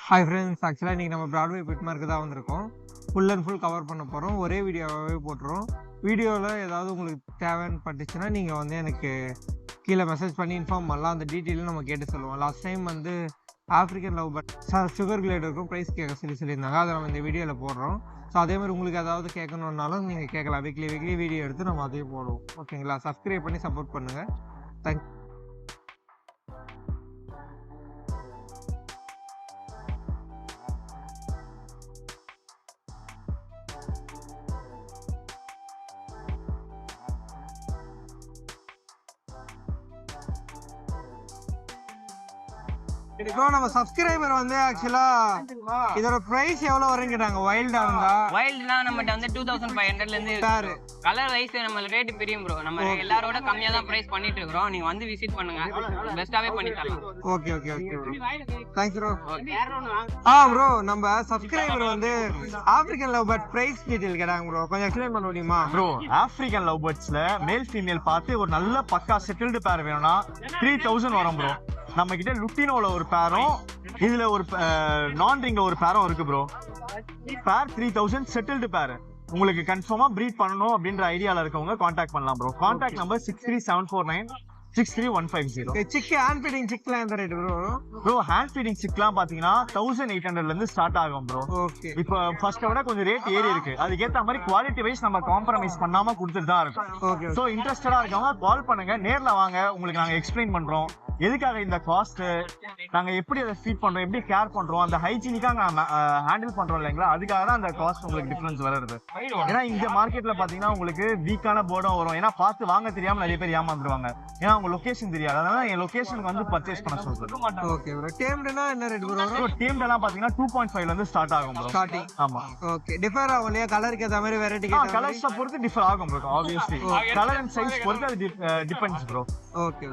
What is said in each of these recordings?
Hi friends, ஆக்சுவலாக இன்றைக்கி நம்ம ப்ராட்வே பெட் மார்க்கு தான் வந்திருக்கோம். ஃபுல் அண்ட் ஃபுல் கவர் பண்ண போகிறோம். ஒரே வீடியோவாகவே போட்டுரும். வீடியோவில் ஏதாவது உங்களுக்கு தேவைன்னு பட்டுச்சுன்னா நீங்கள் வந்து எனக்கு கீழே மெசேஜ் பண்ணி இன்ஃபார்ம் பண்ணலாம். அந்த டீட்டெயிலும் நம்ம கேட்டு சொல்லுவோம். லாஸ்ட் டைம் வந்து ஆஃப்ரிக்கன் லவ் பட் சுகர் கிளேடருக்கும் ப்ரைஸ் கேட்க சொல்லியிருந்தாங்க. அதை நம்ம இந்த வீடியோவில் போடுறோம். ஸோ அதே மாதிரி உங்களுக்கு ஏதாவது கேட்கணுன்னாலும் நீங்கள் கேட்கலாம். வீக்லி வீடியோ எடுத்து நம்ம அதையும் போடுவோம். ஓகேங்களா? சப்ஸ்கிரைப் பண்ணி சப்போர்ட் பண்ணுங்கள். தேங்க்யூ. இப்போ நம்ம சப்ஸ்கிரைபர் வந்து ஆக்சுவலா இதோட பிரைஸ் எவ்வளவு வருங்கிறாங்க. வைல்டா இருந்தா வைல்ட்னா நம்மட்ட வந்து 2500 ல இருந்து இருக்கு. கலர் வைஸ் நம்ம ரேட் பிரியும் ப்ரோ. நம்ம எல்லாரோட கம்மியா தான் பிரைஸ் பண்ணிட்டு இருக்கோம். நீங்க வந்து விசிட் பண்ணுங்க. பெஸ்டாவே பண்ணி தரலாம். Okay okay okay. Thanks bro. Bro நம்ம சப்ஸ்கிரைபர் வந்து African love bird price detail கேட்டாங்க ப்ரோ. கொஞ்சம் எக்ஸ்பிளைன் பண்ண முடியுமா bro? African love பர்ட்ஸ்ல male female பார்த்து ஒரு நல்ல பக்கா செட்டில்டு பேர் வேணும்னா 3000 வரும் ப்ரோ. நம்ம கிட்ட லுட்டினோல ஒரு பேரும் இதுல ஒரு நான் ரிங்ல ஒரு பேரும் இருக்கு ப்ரோ. பேர் 3000 செட்டில்டு பேர். உங்களுக்கு கன்ஃபார்மா ப்ரீட் பண்ணணும் அப்படின்ற ஐடியால இருக்கவங்க கான்டாக்ட் பண்ணலாம் bro. Contact number 6374963150. Chick hand feeding சிக்லாம் எந்த rate bro? Bro hand feeding சிக்லாம் பாத்தீங்கன்னா 1800 ல இருந்து ஸ்டார்ட் ஆகும் ப்ரோ. ஓகே. இப்போ ஃபர்ஸ்ட்டை விட கொஞ்சம் ரேட் ஏறி இருக்கு. அதுக்கேற்ற மாதிரி குவாலிட்டி வைஸ் நம்ம காம்ப்ரமைஸ் பண்ணாம கொடுத்துட்டு தான் இருக்கோம். ஓகே. ஸோ இன்ட்ரெஸ்டடா இருக்கவங்க கால் பண்ணுங்க, நேர்ல வாங்க, உங்களுக்கு நாங்க எக்ஸ்பிளைன் பண்றோம் எதுக்காக இந்த காஸ்ட், நாங்க எப்படி அதை ஃபீட் பண்றோம், எப்படி கேர் பண்றோம், அந்த ஹைஜீனிக்கா நாங்க ஹேண்டில் பண்றோம் இல்லைங்களா, அதுக்காக தான் அந்த காஸ்ட் உங்களுக்கு டிஃபரன்ஸ் வருது. ஏன்னா இந்த மார்க்கெட்ல பாத்தீங்கன்னா உங்களுக்கு வீக்கான போர்டும் வரும். ஏன்னா பார்த்து வாங்க தெரியாம நிறைய பேர் ஏமாந்துருவாங்க. ஏன்னா உங்க லொகேஷன் தெரியாது. அதனால என் லொகேஷனுக்கு வந்து பர்ச்சேஸ் பண்ண சொல்றேன். Okay bro. டேம்டுனா என்ன ரேட் ப்ரோ? டீம்ல எல்லாம் பாத்தீங்கன்னா 2.5 ல இருந்து ஸ்டார்ட் ஆகும் ப்ரோ. ஸ்டார்டிங். ஆமா. ஓகே. டிஃபர் ஆகும் இல்லையா? கலருக்கு ஏத்த மாதிரி வெரைட்டி கலர்ஸ் பொறுத்து டிஃபர் ஆகும் bro. Obviously colour and size பொறுத்து அது depends bro. Okay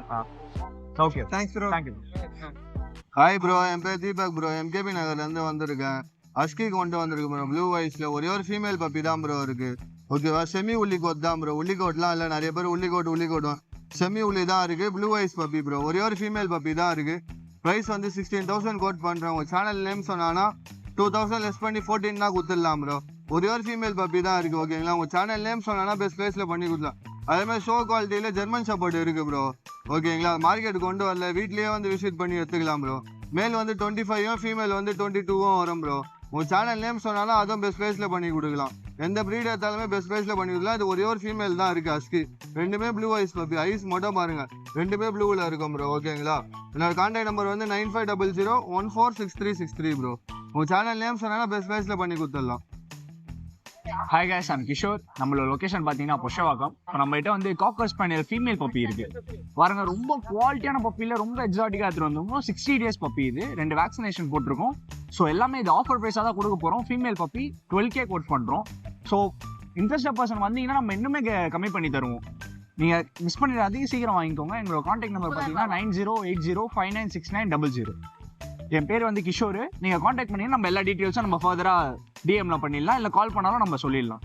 okay. Thanks bro. Thank you. Hi bro, என் பேர் தீபக் ப்ரோ. எம்கேபி நகர்லேருந்து வந்திருக்கேன். அஸ்கி கொண்டு வந்திருக்கு ப்ரோ. ப்ளூ வைஸில் ஒரே ஒரு ஃபீமேல் பப்பி தான் ப்ரோ இருக்கு. ஓகேவா? செமி உள்ளிகோட் தான் ப்ரோ. உள்ளிகோட்லாம் இல்லை, நிறைய பேர் உள்ளிகோட் செமி உள்ளி தான் இருக்கு. Blue eyes puppy bro. ஒரே ஒரு ஃபீமேல் பப்பி தான் இருக்கு. ப்ரைஸ் வந்து 16,000 கோட் பண்ணுறேன். உங்கள் சேனல் நேம் சொன்னான்னா 2000 லெஸ் பண்ணி 14 தான் கொடுத்துடலாம் ப்ரோ. ஒரே ஒரு ஃபீமேல் பப்பி தான் இருக்கு. ஓகேங்களா? உங்கள் சேனல் நேம் சொன்னான்னா பெஸ்ட் ப்ரைஸில் பண்ணி கொடுக்கலாம். அதே மாதிரி ஷோ குவாலிட்டியில் ஜெர்மன் ஷெப்பர்ட் இருக்கு ப்ரோ. ஓகேங்களா? மார்க்கெட் கொண்டு வரல, வீட்லயே வந்து விசிட் பண்ணி எடுத்துக்கலாம் ப்ரோ. மேல் வந்து 25 ஃபீமேல் வந்து 22 வரும் ப்ரோ. உங்கள் சேனல் நேம் சொன்னாலும் அதுவும் பெஸ்ட் ப்ரைஸில் பண்ணி கொடுக்கலாம். எந்த ப்ரீட் எடுத்தாலுமே பெஸ்ட் ப்ரைஸில் பண்ணி கொடுக்கலாம். இது ஒரே ஒரு ஃபீமேல் தான் இருக்குது அஸ்கி. ரெண்டுமே ப்ளூ ஐஸ் பப்பி. ஐஸ் மட்டும் பாருங்கள், ரெண்டுமே ப்ளூவில் இருக்கும் ப்ரோ. ஓகேங்களா? என்னோட கான்டாக்ட் நம்பர் வந்து 9500146363 ப்ரோ. உங்கள் சேனல் நேம் சொன்னாலும் பெஸ்ட் ப்ரைஸில் பண்ணி கொடுத்துடலாம். Hi guys, I'm Kishore. நம்மளோட லொகேஷன் பார்த்தீங்கன்னா பொஷவாக்கம். இப்போ நம்மகிட்ட வந்து காக்கர் ஸ்பானியல் ஃபீமேல் பப்பி இருக்கு. பாருங்க, ரொம்ப குவாலிட்டியான பப்பியில் ரொம்ப எக்ஸாட்டிக்காக எடுத்துட்டு வந்தோம். 60 days பப்பி இது. 2 வேக்சினேஷன் போட்டிருக்கோம். ஸோ எல்லாமே இது ஆஃபர் ப்ரைஸாக தான் கொடுக்க போகிறோம். ஃபீமேல் பப்பி 12K கோட் பண்ணுறோம். ஸோ இன்ட்ரெஸ்ட் பர்சன் வந்தீங்கன்னா நம்ம இன்னுமே கம்மி பண்ணி தருவோம். நீங்கள் மிஸ் பண்ணிடாதீங்க, சீக்கிரம் வாங்கிக்கோங்க. எங்களோட கான்டாக்ட் நம்பர் பார்த்தீங்கன்னா 9080596900. என் பேர் வந்து கிஷோர். நீங்கள் காண்டாக்ட் பண்ணீங்கன்னா நம்ம எல்லா டீட்டெயில்ஸும் நம்ம ஃபர்தராக டிஎம்ல பண்ணிடலாம், இல்லை கால் பண்ணாலும் நம்ம சொல்லிடலாம்.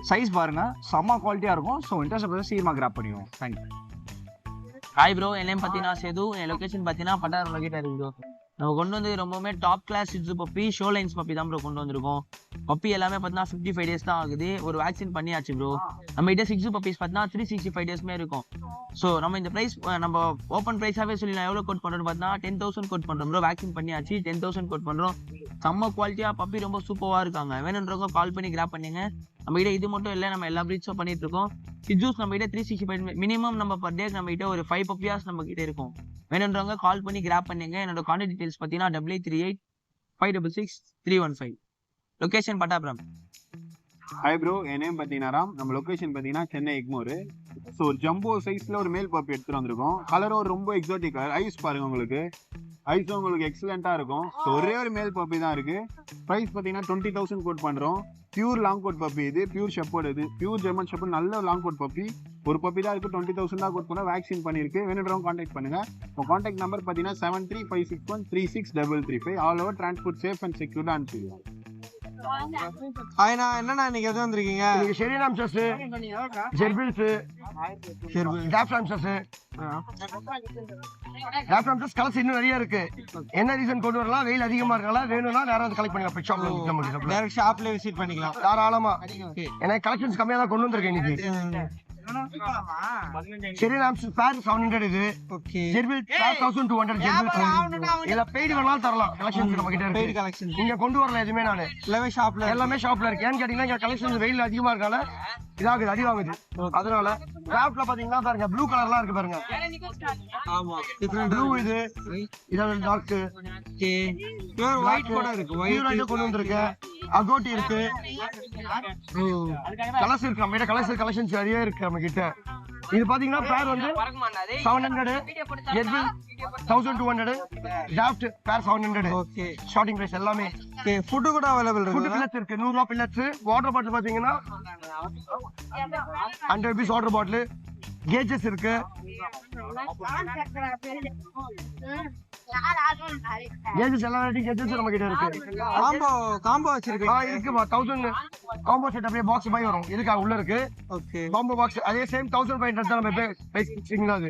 சைஸ் பாருங்க, செம்ம குவாலிட்டியாக இருக்கும். ஸோ இன்ட்ரெஸ்ட் சீக்கிரமாக கிராப் பண்ணிடுவோம். தேங்க்யூ. ஹாய் ப்ரோ, என் நேம் பார்த்தீங்கன்னா சேது. என் லொகேஷன் பார்த்தீங்கன்னா பட்டாரம் லொகேட்டாக இருக்கு ப்ரோ. நம்ம கொண்டு வந்து ரொம்பவுமே top class Shih Tzu puppy, show lines puppy தான் ப்ரோ கொண்டு வந்திருக்கோம். பப்பி எல்லாமே பார்த்தீங்கன்னா 55 days தான் ஆகுது. ஒரு வேக்சின் பண்ணியாச்சு ப்ரோ. நம்ம கிட்ட சிக்ஸு பப்பீஸ் பார்த்தீங்கன்னா 365 daysமே இருக்கும். ஸோ நம்ம இந்த ப்ரைஸ் நம்ம ஓப்பன் ப்ரைஸாகவே சொல்லி நான் எவ்வளோ கோட் பண்ணுறோன்னு பார்த்தீங்கன்னா 10,000 கோட் பண்ணுறோம் ப்ரோ. வேக்சின் பண்ணியாச்சு, 10,000 கோட் பண்ணுறோம். செம்ம குவாலிட்டியாக பப்பி ரொம்ப சூப்பராக இருக்காங்க. வேணுன்றவங்க கால் பண்ணி கிராப் பண்ணுங்க. நம்ம கிட்ட இது மட்டும் இல்லை, நம்ம எல்லா ப்ரீட்ஸும் பண்ணிட்டு இருக்கோம். சிட்ஜூஸ் நம்ம கிட்ட 365 மினிமம் நம்ம பர் டே நம்ம கிட்ட ஒரு 5 பப்பியாஸ் நம்ம கிட்ட இருக்கும். வேணுன்றவங்க கால் பண்ணி கிராப் பண்ணுங்க. என்னோட கான்டாக்ட் டீடைல்ஸ் பார்த்தீங்கன்னா 8838566315. லொகேஷன் பட்டாபுரம். ஹாய் ப்ரோ, என் நேம் பார்த்தீங்கன்னா ராம். நம்ம லொக்கேஷன் பார்த்தீங்கன்னா சென்னை எக்மோர். ஸோ ஒரு ஜம்போ சைஸில் ஒரு மேல் பப்பி எடுத்துகிட்டு வந்திருக்கோம். கலரும் ரொம்ப எக்ஸாட்டிக் கலர். ஐஸ் பாருங்கள், உங்களுக்கு ஐஸும் உங்களுக்கு எக்ஸலண்ட்டாக இருக்கும். ஸோ ஒரே ஒரு மேல் பப்பி தான் இருக்குது. ப்ரைஸ் பார்த்தீங்கன்னா 20,000 கோட் பண்ணுறோம். பியூர் லாங் கோட் பப்பி இது. பியூர் ஷெப்பர்ட் இது. Pure German shepherd. நல்ல லாங் கோட் பப்பி. ஒரு பப்பி தான் இருக்குது. 20,000 தான் கோட் பண்ண. வேக்சின் பண்ணியிருக்கு. வேணுன்றவங்க கான்டாக்ட் பண்ணுங்கள். உங்கள் கான்டாக்ட் நம்பர் பார்த்தீங்கன்னா 7356136335. All over transport safe and செக்யூர்டாக அனுப்பிடுவோம். ஹாய்ண்ணா, என்னண்ணா இன்னைக்கு எது வந்திருக்கீங்க? ஷெரினாம்சஸ், ஜெர்பில்ஸ், டாப்லாம்சஸ், டாப்லாம்சஸ் கலர்ஸ் இன்னும் நிறைய இருக்கு. என்ன ரீசன் கொண்டு வரலாம், வெயில் அதிகமா இருக்கனால வேணும்னா வேற ஏதாவது கலெக்ட் பண்ணிக்கலாம். பெட் ஷாப்ல டைரக்ட் ஷாப்ல விசிட் பண்ணிக்கலாம் தாராளமா. ஏன்னா கலெக்ஷன்ஸ் கம்மியா தான் கொண்டு வந்திருக்கேன் இன்னைக்கு. ஷெரினாம்சஸ் பேர் 700 இது. ஓகே. ஜெர்பில் 1200 ஜெர்பில். இல்ல பெய்டு வேணாலும் தரலாம். கலெக்ஷன்ஸ் நம்ம கிட்ட பெய்ட் இருக்கு. கலெக்ஷன் இங்க கொண்டு வரல எதுவுமே நானு. எல்லாமே ஷாப்ல இருக்கு. ஏன்னு கேட்டீங்கன்னா இங்க கலெக்ஷன்ஸ் வெயில் அதிகமா இருக்கனால இதாகுது, அடி வாங்குது. அதனால கிராஃப்ட்ல பாத்தீங்கன்னா பாருங்க ப்ளூ கலர்லாம் இருக்கு பாருங்க. ஆமா, டிஃபரண்ட் ப்ளூ இது இதெல்லாம் டார்க். ஓகே. பியூர் ஒயிட் கூட இருக்கு. ஒயிட் கொண்டு வந்திருக்கு. அகோட்டி இருக்கு. கலர்ஸ் இருக்கு நம்ம கிட்ட. கலெக்ஷன்ஸ் நிறைய இருக்கு நம்ம கிட்ட. இது பாத்தீங்கன்னா பேர் வந்து 700, ஜெர்பில் 1200, டிராஃப்ட் பேர் 700. ஓகே. ஸ்டார்டிங் பிரைஸ் எல்லாமே. ஓகே. ஃபுட் கூட அவைலபிள் ஃபுட் இருக்கு. பில்லட்ஸ் இருக்கு. 100 ரூபாய் பில்லட்ஸ். வாட்டர் பாட்டில் பாத்தீங்கன்னா 100 rupees வாட்டர் பாட்டில். கேஜஸ் இருக்கு. கேஜஸ் எல்லா வெரைட்டி கேஜஸ் நம்ம கிட்ட இருக்கு. காம்போ வச்சிருக்கீங்க? இருக்குமா 1000 காம்போ செட் அப்படியே பாக்ஸ் மாதிரி வரும். இதுக்காக உள்ள இருக்கு. ஓகே. காம்போ பாக்ஸ் அதே சேம் 1500 தான் நம்ம பிரைஸ் ஃபிக்ஸிங் அது.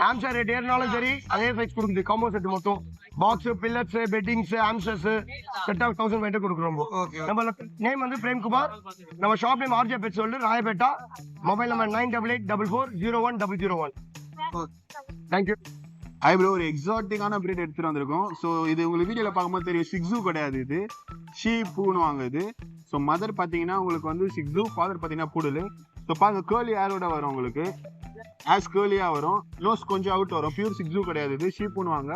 ஆம்சர் ரேட் ஏறினாலும் சரி அதே பிரைஸ் கொடுக்குது. காம்போ செட் மொத்தம் பாக்ஸ், பில்லட்ஸ், பெட்டிங்ஸ், ஆம்சர்ஸ் செட் ஆஃப் 1500 கொடுக்குறோம். நம்ம நேம் வந்து பிரேம்குமார். நம்ம ஷாப் நேம் ஆர்ஜே பெட் சொல்லு, Royapettah. Mobile number 9884401001. Thank you. Hi bro, ஒரு எக்ஸாட்டிக்கான பிரீட் எடுத்துட்டு வந்திருக்கோம். ஸோ இது உங்களுக்கு வீடியோல பார்க்கும்போது தெரியும், ஷிக்ஸு கிடையாது, இது ஷீப்புன்னு வாங்குது. ஸோ மதர் பார்த்தீங்கன்னா உங்களுக்கு வந்து ஷிக்ஸு, ஃபாதர் பார்த்தீங்கன்னா புடல். ஸோ பாருங்க கேர்லி ஹேரோட வரும் உங்களுக்கு. ஆஸ் கேர்லியாக வரும். நோஸ் கொஞ்சம் அவுட் வரும். பியூர் ஷிக்ஸு கிடையாது, இது ஷீப்புன்னு வாங்க.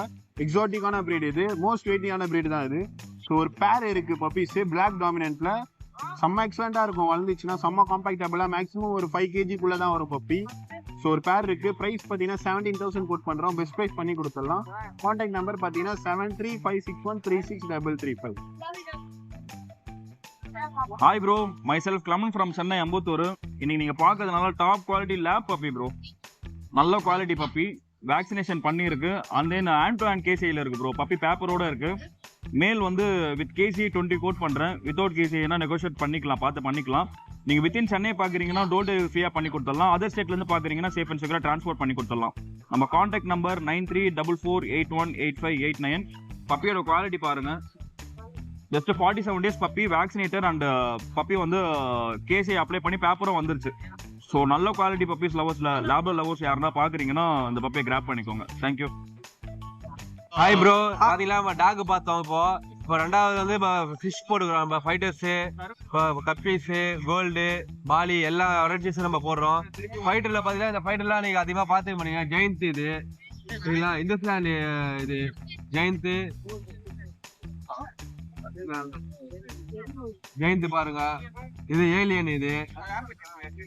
எக்ஸாட்டிக்கான பிரீட் இது. மோஸ்ட் வெயிட்டியான பிரீட் தான் இது. ஸோ ஒரு பேர் இருக்கு பப்பீஸ் பிளாக் டாமினன்ட்ல. செம்ம எக்ஸலண்டா இருக்கும். வளர்ந்துச்சுன்னா செம்ம காம்பாக்டபிளா மேக்ஸிமம் ஒரு 5 kg தான் வரும் பப்பி. ஸோ ஒரு பேர் இருக்கு. ப்ரைஸ் பார்த்தீங்கன்னா 17,000 கோட் பண்றோம். பெஸ்ட் ப்ரைஸ் பண்ணி கொடுத்துடலாம். கான்டாக்ட் நம்பர் பார்த்தீங்கன்னா 7356136335. Hi bro, myself Clement from Chennai Ambattur. இன்னைக்கு நீங்க பார்க்கறதுனால top quality lab puppy bro. நல்ல குவாலிட்டி பப்பி. வேக்சினேஷன் பண்ணியிருக்கு. And then hand to hand கேசியில் இருக்கு ப்ரோ. பப்பி பேப்பரோட இருக்கு. மேல் வந்து வித் கேசி 20 கோட் பண்றேன். வித்தவுட் கேசினா நெகோஷியேட் பண்ணிக்கலாம், பார்த்து பண்ணிக்கலாம். நீங்க வித்தின் சென்னை பாக்குறீங்கன்னா டோர் டெலிவரி ஃப்ரீயா பண்ணி கொடுத்துடலாம். அதர் ஸ்டேட்ல இருந்து பாக்குறீங்கன்னா சேஃப் அண்ட் செக்யூரா டிரான்ஸ்போர்ட் பண்ணி கொடுத்துடலாம். நம்ம கான்டாக்ட் நம்பர் 9344818589. பப்பியோட குவாலிட்டி பாருங்க. Just 47 days puppy, vaccinator and puppy வந்து கேசி அப்ளை பண்ணி பேப்பரும் வந்துருச்சு. ஸோ நல்ல குவாலிட்டி பப்பீஸ் லவர்ஸ்ல லேபர் லவர்ஸ் யாருன்னா பாக்குறீங்கன்னா இந்த பப்பியை கிராப் பண்ணிக்கோங்க. தேங்க்யூ. ஹாய் ப்ரோ, பாத்தீங்களா நம்ம டாக் பார்த்தோம். இப்போ ரெண்டாவது வந்து ஃபிஷ் போட்டுக்கிறோம். நம்ம ஃபைட்டர்ஸு, கப்பீஸு, கோல்டு, பாலி எல்லா வெரைட்டிஸும் நம்ம போடுறோம். ஃபைட்டரில் பார்த்தீங்கன்னா இந்த ஃபைட்டர்லாம் நீங்கள் அதிகமாக பார்த்துக்க மாட்டீங்க. ஜெயந்த் இது சரிங்களா, இந்துஸ்தான் இது ஜெயந்த் பாருங்க. இது ஏலியன், இது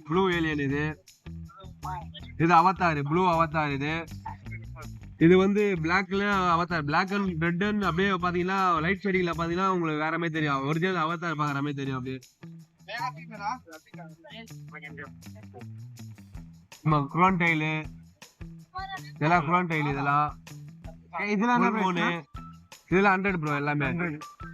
ப்ளூ ஏலியன், இது அவதார், ப்ளூ அவதார். இது வந்து பிளாக்ல அவதார், பிளாக் அண்ட் ரெட் அப்படியே பாத்தீங்கன்னா லைட் ஷேடிங்ல பாத்தீங்கன்னா உங்களுக்கு வேற மாதிரி தெரியும். ஒரிஜினல் அவதார் பாக்குற மாதிரி தெரியும். அப்படியே குரோன் டைலு, இதெல்லாம் குரோன் டைல். இதெல்லாம் 100 ப்ரோ. எல்லாமே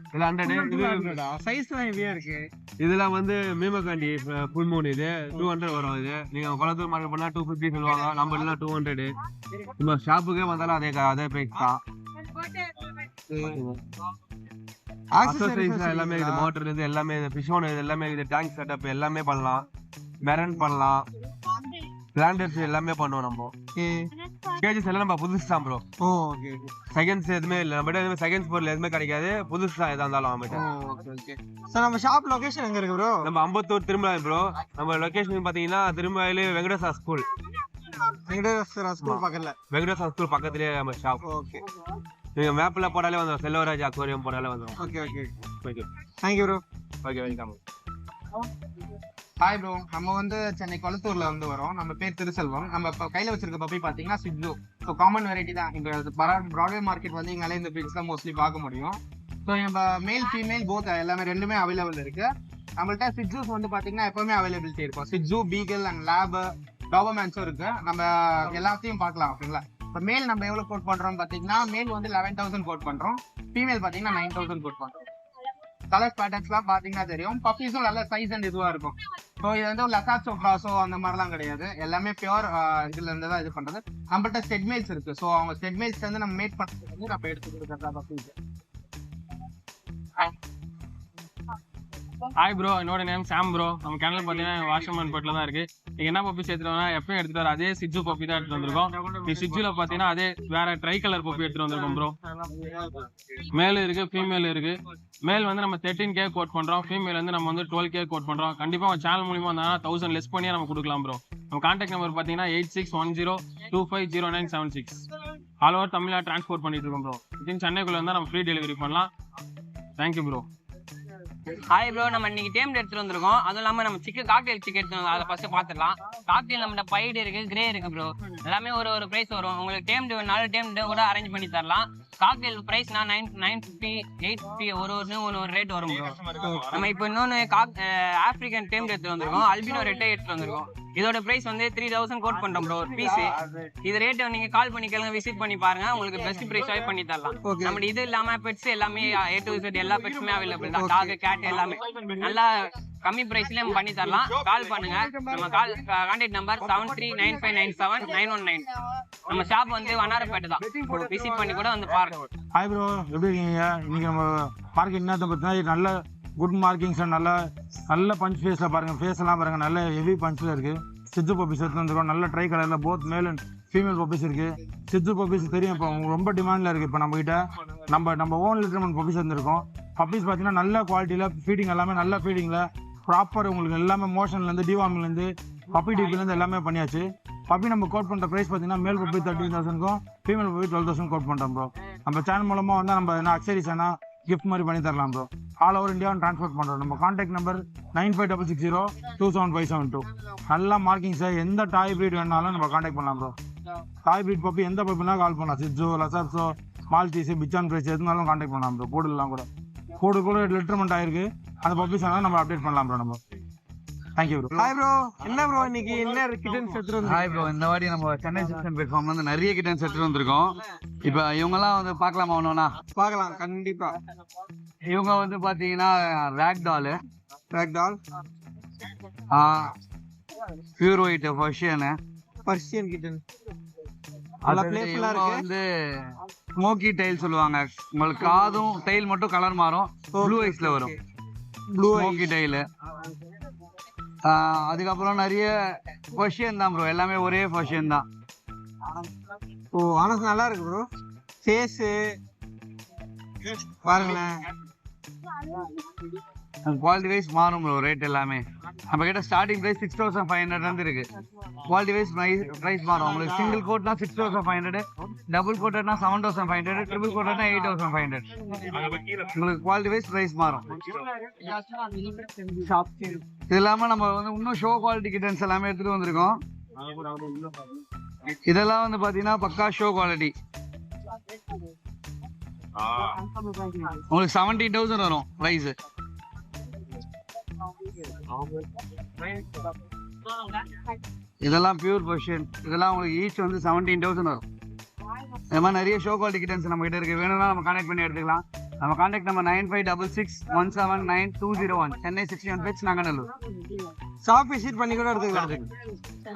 இதெல்லாம் 100. சைஸ் ஹெவியா இருக்கு. இதெல்லாம் வந்து மீமகாண்டி ஃபுல் மூன். இது 200 வரும். இது நீங்க குளத்தூர் மார்க்கெட் பண்ணா 250 சொல்லுவாங்க. நம்ம எல்லாம் 200. நம்ம ஷாப்புக்கே வந்தாலும் அதே பிரைஸ் தான். ஆக்சசரிஸ் எல்லாமே இது. மோட்டர் இது எல்லாமே, ஃபிஷ் ஓன் இது எல்லாமே, இது டேங்க் செட்டப் எல்லாமே பண்ணலாம். மெரன் பண்ணலாம். பிளான்டர்ஸ் எல்லாமே பண்ணுவோம். நம்ம கேஜஸ் எல்லாம் நம்ம புதுசு தான் ப்ரோ. ஓகே. செகண்ட்ஸ் எதுவுமே இல்லை நம்ம கிட்ட. செகண்ட்ஸ் பொருள் எதுவுமே கிடைக்காது. புதுசு தான் எதா இருந்தாலும் நம்மகிட்ட. ஓகே. சார் நம்ம ஷாப் லொகேஷன் எங்க இருக்கு ப்ரோ? நம்ம அம்பத்தூர் திருமலாய் ப்ரோ. நம்ம லொகேஷன் பாத்தீங்கன்னா திருமலாயில வெங்கடேஸ்வரா ஸ்கூல். வெங்கடேஸ்வரா ஸ்கூல் பக்கத்துல. வெங்கடேஸ்வரா ஸ்கூல் பக்கத்துலயே நம்ம ஷாப். ஓகே. நீங்க மேப்ல போடாலே வந்துடும். செல்வராஜ் அக்வாரியம் போடாலே வந்துடும். Okay. Okay. Thank you bro. Okay, welcome. Hi bro, நம்ம வந்து சென்னை கொளத்தூர்ல வந்து வரோம். நம்ம பேர் திருசெல்வம். நம்ம இப்போ கையில வச்சிருக்க பப்பி பாத்தீங்கன்னா சிட்ஜு. ஸோ காமன் வெரைட்டி தான். இங்க பிராட்வே மார்க்கெட் வந்து இங்காலே இந்த பிக்ஸ் தான் மோஸ்ட்லி பார்க்க முடியும். ஸோ நம்ம மேல் ஃபீமேல் போத் எல்லாமே ரெண்டுமே அவைலபிள் இருக்கு. நம்மள்ட்ட சிட்ஜூஸ் வந்து பாத்தீங்கன்னா எப்பவுமே அவைலபிலிட்டி இருக்கும். சிட்ஜு, பீகல் அண்ட் லேப், டாபர்மேன்ஸும் இருக்கு. நம்ம எல்லாத்தையும் பார்க்கலாம் ஓகேங்களா. இப்போ மேல் நம்ம எவ்வளவு கோட் பண்றோம் பாத்தீங்கன்னா மேல் வந்து 11,000 கோட் பண்றோம். ஃபீமேல் பாத்தீங்கன்னா 9,000 கோட் பண்றோம். கலர் பேட்டர்ன்ஸ்லாம் பாத்தீங்கன்னா தெரியும். பப்பீஸும் நல்ல சைஸ் அண்ட் இதுவா இருக்கும். ஸோ இது வந்து லசாட்சோ கிராஸோ அந்த மாதிரிலாம் கிடையாது. எல்லாமே பியூர் இதுல இருந்து தான் இது பண்றது. நம்மள்ட்ட ஸ்டெட்மெயில்ஸ் இருக்கு. ஸோ அவங்க ஸ்டெட்மெயில்ஸ் வந்து நம்ம மேட் பண்றது வந்து நம்ம எடுத்து கொடுக்கறதா பப்பீஸ். ஹாய் ப்ரோ, என்னோட நேம் சாம் ப்ரோ. நம்ம சேனல் பார்த்தீங்கன்னா வாஷர்மேன் பட்டில் தான் இருக்கு. நீங்கள் என்ன பப்பி சேர்த்துட்டோம்னா எப்பயும் எடுத்துட்டு வர அதே சிஜு பப்பி தான் எடுத்துட்டு வந்திருக்கோம். நீ சிஜுல பார்த்தீங்கன்னா அதே வேற ட்ரை கலர் பப்பி எடுத்துட்டு வந்திருக்கோம் ப்ரோ. மேல் இருக்கு, ஃபீமேல் இருக்கு. மேல் வந்து நம்ம 13K கோட் பண்றோம், ஃபீமேல் வந்து நம்ம வந்து 12K கோட் பண்றோம். கண்டிப்பா உங்க சேனல் மூலியமா வந்தா 1000 லெஸ் பண்ணியே நம்ம கொடுக்கலாம் ப்ரோ. நம்ம கான்டாக்ட் நம்பர் பார்த்தீங்கன்னா 8610250976. ஆல் ஓவர் தமிழா டிரான்ஸ்போர்ட் பண்ணிட்டு இருக்கோம் ப்ரோ. வித்தின் சென்னைக்குள்ள இருந்தால் நம்ம ஃப்ரீ டெலிவரி பண்ணலாம். Thank you bro. ஹாய் ப்ரோ, நம்ம இன்னைக்கு டேம்டு எடுத்துட்டு வந்திருக்கோம். அதுவும் இல்லாமல் நம்ம காக்டெயில் சிக்கன் எடுத்து அதை ஃபர்ஸ்ட் பார்த்துடலாம். காக்டெயில் நம்மகிட்ட பைடு இருக்கு, கிரே இருக்கு ப்ரோ. எல்லாமே ஒரு ப்ரைஸ் வரும். உங்களுக்கு டேம்டு 4 டேம்டு கூட அரேஞ்ச் பண்ணி தரலாம். காக்டெயில் ப்ரைஸ்னா 950, 850 ஒரு ரேட் வரும் ப்ரோ. நம்ம இப்போ இன்னொன்று ஆப்ரிக்கன் டேம்டு எடுத்துட்டு வந்திருக்கோம். அல்பினோ ரெட்டை எடுத்துட்டு வந்திருக்கோம். இதோட பிரைஸ் வந்து 3000 கோட் பண்றோம் ப்ரோ ஒரு பீஸ். இது ரேட் நீங்க கால் பண்ணி கேளுங்க, விசிட் பண்ணி பாருங்க. உங்களுக்கு பெஸ்ட் பிரைஸாவே பண்ணி தரலாம். நம்ம இது இல்லாம பெட்ஸ் எல்லாமே A to Z எல்லா பெட்ஸுமே அவைலபிள் தான். டாக், கேட் எல்லாமே நல்லா கம்மி பிரைஸ்லயே நம்ம பண்ணி தரலாம். கால் பண்ணுங்க. நம்ம கான்டாக்ட் நம்பர் 7395979119. நம்ம ஷாப் வந்து வண்ணாரப்பேட்டை தான். விசிட் பண்ணி கூட வந்து பாருங்க. ஹாய் ப்ரோ, எப்படி இருக்கீங்க? இன்னைக்கு நம்ம மார்க்கெட் என்னத்தை பார்த்தீங்கன்னா நல்ல குட் மார்க்கிங்ஸ் நல்ல பஞ்ச் ஃபேஸில் பாருங்கள். ஃபேஸ் எல்லாம் பாருங்கள், நல்ல ஹெவி பஞ்சில் இருக்குது. சிஜு பப்பீஸ் எடுத்து வந்துருக்கோம். நல்ல ட்ரை கலரில் both male and female puppies இருக்குது. சிஜு பப்பீஸ் தெரியும், இப்போ ரொம்ப டிமாண்டில் இருக்குது. இப்போ நம்மகிட்ட நம்ம ஓன் லிட்டர்மெண்ட் பப்பீஸ் வந்துருக்கோம். பப்பீஸ் பார்த்தீங்கன்னா நல்ல குவாலிட்டியில் ஃபீடிங் எல்லாமே நல்ல ஃபீடிங்கில் ப்ராப்பர் உங்களுக்கு எல்லாமே மோஷன்லேருந்து டிவார்மிங்லேருந்து பப்பி டிபிலேருந்து எல்லாமே பண்ணியாச்சு. பப்பி நம்ம கோட் பண்ணுற ப்ரைஸ் பார்த்தீங்கன்னா மேல் பப்பி 13,000க்கும் ஃபீமேல் பப்பி 12,000 கோட் பண்ணுறோம் ப்ரோ. நம்ம சேனல் மூலமாக வந்து நம்ம என்ன அக்சரிஸ் ஆனால் கிஃப்ட் மாதிரி பண்ணி தரலாம் ப்ரோ. ஆல் ஓவர் இந்தியாவும் ட்ரான்ஸ்போர்ட் பண்ணுறோம். நம்ம கான்டாக்ட் நம்பர் 9566027572. நல்ல மார்க்கிங்ஸை எந்த டாய் ப்ரீட் வேணாலும் நம்ம கான்டாக்ட் பண்ணலாம் ப்ரோ. டாய் ப்ரீட் பப்பி எந்த பப்பினா கால் பண்ணலாம். சிஜோ, லசாப்ஸோ, மால்டீஸு, பிச்சான் ப்ரைஸ் எதுனாலும் கான்டாக்ட் பண்ணலாம் ப்ரோ. கூடலாம் கூட லிட்டர்மெண்ட் ஆயிருக்கு. அந்த பப்பீஸ் வேணாலும் நம்ம அப்டேட் பண்ணலாம் ப்ரோ. நம்ம தேங்க்யூ ப்ரோ. ஹாய் ப்ரோ, என்ன ப்ரோ இன்னைக்கு என்ன கிட்டன்ஸ் எடுத்துட்டு வந்து? ஹாய் ப்ரோ, இந்த வாட்டி நம்ம சென்னை சிக்ஸன் பிளாட்ஃபார்ம்ல வந்து நிறைய கிட்டன்ஸ் எடுத்துட்டு வந்திருக்கோம். இப்போ இவங்கெல்லாம் வந்து பார்க்கலாமா ஒன்றுனா? பார்க்கலாம் கண்டிப்பா. இவங்க வந்து பார்த்தீங்கன்னா ரேக் டால் பியூர் ஒயிட் பர்ஷியன் கிட்டன். வந்து ஸ்மோக்கி டைல் சொல்லுவாங்க. உங்களுக்கு காதும் டைல் மட்டும் கலர் மாறும். ப்ளூ ஐஸ்ல வரும் ஸ்மோக்கி டைல். அதுக்கப்புறம் நிறைய பர்ஷியன் தான் ப்ரோ. எல்லாமே ஒரே பர்ஷியன் தான். ஓ, ஆனஸ் நல்லா இருக்கு ப்ரோ. ஃபேஸ் பாருங்களேன். குவாலிட்டி வைஸ் மாறும் ப்ரோ. ரேட் எல்லாமே நம்ம கிட்ட ஸ்டார்டிங் பிரைஸ் 6,500 இருந்து இருக்கு. குவாலிட்டி வைஸ் பிரைஸ் மாறும். உங்களுக்கு சிங்கிள் கோட்னா 6,500, டபுள் கோட்டட்னா 7,500, ட்ரிபிள் கோட்டட்னா 8,500. உங்களுக்கு குவாலிட்டி வைஸ் பிரைஸ் மாறும். இது இல்லாம நம்ம வந்து இன்னும் ஷோ குவாலிட்டி கிட்டன்ஸ் எல்லாமே எடுத்துட்டு வந்திருக்கோம். இதெல்லாம் வந்து பாத்தீங்கன்னா பக்கா ஷோ குவாலிட்டி. உங்களுக்கு 17,000 வரும் பிரைஸ். இதெல்லாம் பியூர் பர்ஷியன். இதெல்லாம் உங்களுக்கு ஈச் வந்து 17,000 வரும். இந்த மாதிரி நிறைய ஷோ குவாலிட்டி கிட்டன்ஸ் நம்ம கிட்ட இருக்கு. வேணும்னா நம்ம கான்டாக்ட் பண்ணி எடுத்துக்கலாம். நம்ம contact number 9566179201. Chennai 61 pets Nanganallur. Shop visit பண்ணி கூட எடுத்துக்கலாம்.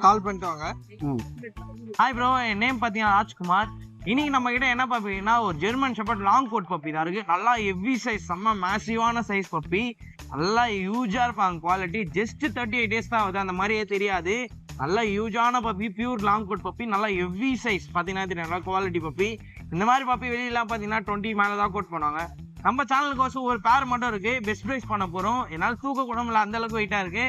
கால் பண்ணிட்டு வாங்க. ஹாய் ப்ரோ, என் நேம் பார்த்தீங்கன்னா ராஜ்குமார். இன்னைக்கு நம்ம கிட்ட என்ன பப்பினா ஒரு German shepherd long coat puppy தான் இருக்கு. நல்லா ஹெவி சைஸ், செம்ம மேசிவான சைஸ் பப்பி. நல்லா ஹியூஜா இருப்பாங்க. குவாலிட்டி ஜஸ்ட் 38 டேஸ் தான் ஆகுது. அந்த மாதிரியே தெரியாது. நல்லா ஹியூஜான puppy, pure long coat puppy. நல்லா ஹெவி சைஸ் பார்த்தீங்கன்னா தெரியும். நல்லா குவாலிட்டி பப்பி. இந்த மாதிரி பப்பி வெளியெல்லாம் பார்த்தீங்கன்னா 20 மேலே தான் கோட் பண்ணுவாங்க. நம்ம சேனலுக்கு ஒரு பேர் மட்டும் இருக்கு. பெஸ்ட் ப்ரைஸ் பண்ண போறோம். என்னால் தூக்க கூட இல்லை, அந்த அளவுக்கு வெயிட்டா இருக்கு.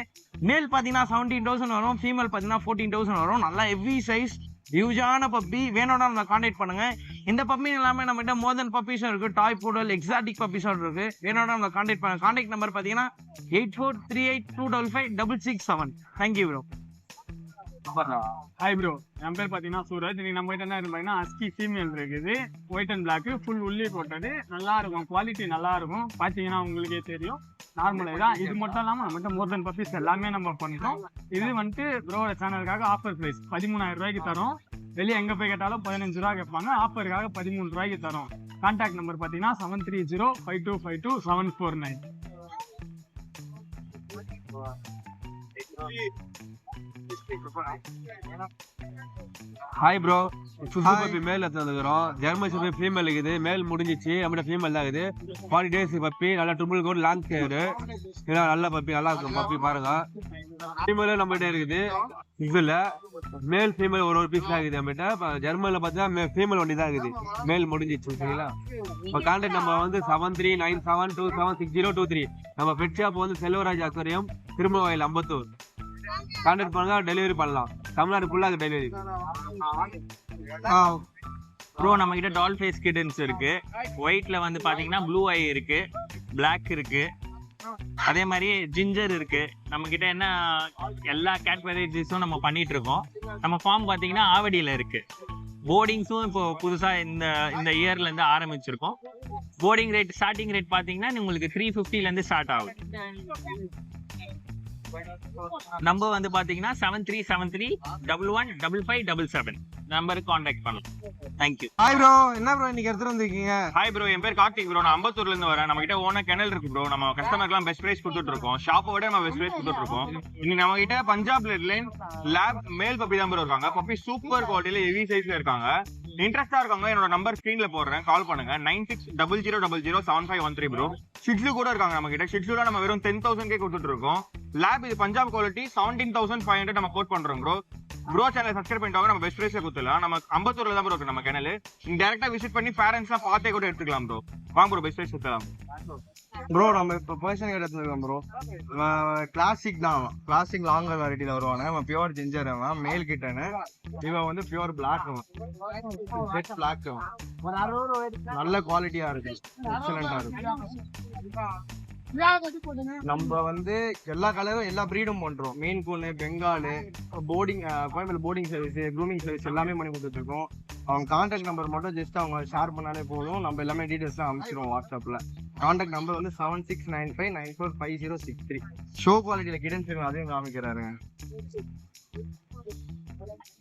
மேல் பார்த்தீங்கன்னா 17,000 வரும். ஃபீமேல் பார்த்தீங்கன்னா 14,000 வரும். நல்லா ஹெவி சைஸ் யூஜான பப்பி. வேணும்னா நம்ம கான்டாக்ட் பண்ணுங்க. இந்த பப்பி எல்லாமே நம்ம கிட்ட மோர் தென் பப்பீஸும் இருக்கு. டாய் பூடல், எக்ஸாட்டிக் பப்பீஸும் இருக்கு. வேணும்னா நம்ம கான்டாக்ட் பண்ணுங்க. கான்டாக்ட் நம்பர் பார்த்தீங்கன்னா 8438255667. Thank you bro. ஹாய் ப்ரோ, என் பேர் பார்த்தீங்கன்னா சூரஜ். இன்னைக்கு நம்ம கிட்ட என்ன பார்த்தீங்கன்னா அஸ்கி ஃபீமேல் இருக்குது. ஒயிட் அண்ட் பிளாக், ஃபுல் உள்ளி போட்டது. நல்லா இருக்கும், குவாலிட்டி நல்லா இருக்கும். பார்த்தீங்கன்னா உங்களுக்கே தெரியும். நார்மலாக தான். இது மட்டும் இல்லாமல் நம்மகிட்ட மோர் தென் பப்பீஸ் எல்லாமே நம்ம பண்ணுறோம். இது வந்துட்டு ப்ரோட சேனலுக்காக ஆஃபர் ப்ரைஸ் 13,000 ரூபாய்க்கு தரோம். வெளியே எங்கே போய் கேட்டாலும் 15 ரூபா கேட்பாங்க. ஆஃபருக்காக 13 ரூபாய்க்கு தரோம். கான்டாக்ட் நம்பர் பார்த்தீங்கன்னா 7305252749. ஹாய் ப்ரோ, சுசு பப்பி மேல் எடுத்துக்கிறோம். ஜெர்மன் ஷெப்பர்ட் ஃபீமேல் இருக்குது, மேல் முடிஞ்சிச்சு, நம்மகிட்ட ஃபீமேல் தான் இருக்குது. 40 days பப்பி, நல்லா ட்ரிபிள் கோட் லாங் ஹேர், நல்ல பப்பி, நல்லா இருக்கும் பப்பி பாருங்க. ஃபீமேலும் நம்மகிட்ட இருக்குது. இதுல மேல் ஃபீமேல் ஒரு பீஸ் தான் இருக்குது நம்மகிட்ட. ஜெர்மன்ல பார்த்தா ஃபீமேல் ஒண்டி தான் இருக்குது, மேல் முடிஞ்சிச்சு. சரிங்களா? இப்போ கான்டாக்ட் நம்பர் வந்து 7397276023. நம்ம பெட் ஷாப் வந்து செல்வராஜ் அக்வேரியம், திருமவாயில், அம்பத்தூர். கான்டாக்ட் பண்ணுங்க, டெலிவரி பண்ணலாம். தமிழ்நாடு ஃபுல்லாக டெலிவரி. ப்ரோ நம்ம கிட்ட டால் ஃபேஸ் கிட்டன்ஸ் இருக்கு. ஒயிட்ல வந்து பாத்தீங்கன்னா ப்ளூ ஐ இருக்கு, பிளாக் இருக்கு, அதே மாதிரி ஜிஞ்சர் இருக்கு. நம்ம கிட்ட என்ன எல்லா கேட் வெரைட்டிஸும் நம்ம பண்ணிட்டு இருக்கோம். நம்ம ஃபார்ம் பாத்தீங்கன்னா ஆவடியில இருக்கு. போர்டிங்ஸும் இப்போ புதுசா இந்த இயர்ல இருந்து ஆரம்பிச்சிருக்கோம். போர்டிங் ரேட் ஸ்டார்டிங் ரேட் பாத்தீங்கன்னா உங்களுக்கு 350 இருந்து ஸ்டார்ட் ஆகும். நம்பர் வந்து பாத்தீங்கன்னா 7373115577 நம்பருக்கு கான்டாக்ட் பண்ணலாம். தேங்க்யூ. ஹாய் ப்ரோ, என்ன ப்ரோ இன்னைக்கு எடுத்துட்டு வந்திருக்கீங்க? ஹாய் ப்ரோ, என் பேர் கார்த்திக் ப்ரோ. நான் அம்பத்தூர்ல இருந்து வரேன். நம்ம கிட்ட ஓனா கெனல் இருக்கு ப்ரோ. நம்ம கஸ்டமர்க்குலாம் பெஸ்ட் பிரைஸ் கொடுத்துட்டு இருக்கோம். ஷாப்போட நம்ம பெஸ்ட் பிரைஸ் கொடுத்துட்டு இருக்கோம். இன்னைக்கு நம்ம கிட்ட Punjab red line lab male puppy தான் ப்ரோ இருக்காங்க. பப்பி சூப்பர் குவாலிட்டியில ஹெவி சைஸ்ல இருக்காங்க. இன்ட்ரெஸ்டா இருக்காங்க, என்னோட நம்பர் ஸ்கிரீன்ல போடுறேன், கால் பண்ணுங்க. 9600007513 ப்ரோ. ஷிட்ஸு கூட இருக்காங்க நம்ம கிட்ட. ஷிட்ஸுல நம்ம வெறும் 10,000 கொடுத்துட்டு இருக்கோம். லேப் இது பஞ்சாப் குவாலிட்டி 17,500 நம்ம கோட் பண்றோம் ப்ரோ. ப்ரோ சேனல் சப்ஸ்கிரைப் பண்ணிட்டாங்க, நம்ம பெஸ்ட் பிரைஸ்ல கொடுத்துடலாம். நம்ம அம்பத்தூர்ல தான் ப்ரோ இருக்கு நம்ம சேனல். நீங்க டைரக்டா விசிட் பண்ணி பேரண்ட்ஸ்லாம் பார்த்தே கூட எடுத்துக்கலாம் ப்ரோ. வாங்க ப்ரோ, பெஸ்ட் பிரைஸ் கொடுத்துடலாம் ப்ரோ. நம்ம இப்போ பர்சன் எடுத்துருக்கோம் ப்ரோ. கிளாசிக் தான், கிளாசிக் லாங்கர் வெரைட்டில வருவாங்க. நம்ம பியூர் ஜிஞ்சர் மேல் கிட்டனு. இவன் வந்து பியூர் பிளாக், ரெட் பிளாக், நல்ல குவாலிட்டியா இருக்கு, எக்ஸலண்டா இருக்கு. நம்ம வந்து எல்லா கலரும் எல்லா ப்ரீடும் பண்றோம். மெயின் கூனு, பெங்காலு, boarding, Koyambedu boarding service, grooming service எல்லாமே பண்ணி கொடுத்துட்டு இருக்கோம். அவங்க கான்டாக்ட் நம்பர் மட்டும் ஜஸ்ட் அவங்க ஷேர் பண்ணாலே போதும். நம்ம எல்லாமே டீடைல்ஸ்லாம் அனுப்பிச்சிடுவோம் வாட்ஸ்அப்ல. கான்டாக்ட் நம்பர் வந்து 7695945063. ஷோ குவாலிட்டியில கிடன்ஸ் அதையும் காமிக்கிறாருங்க.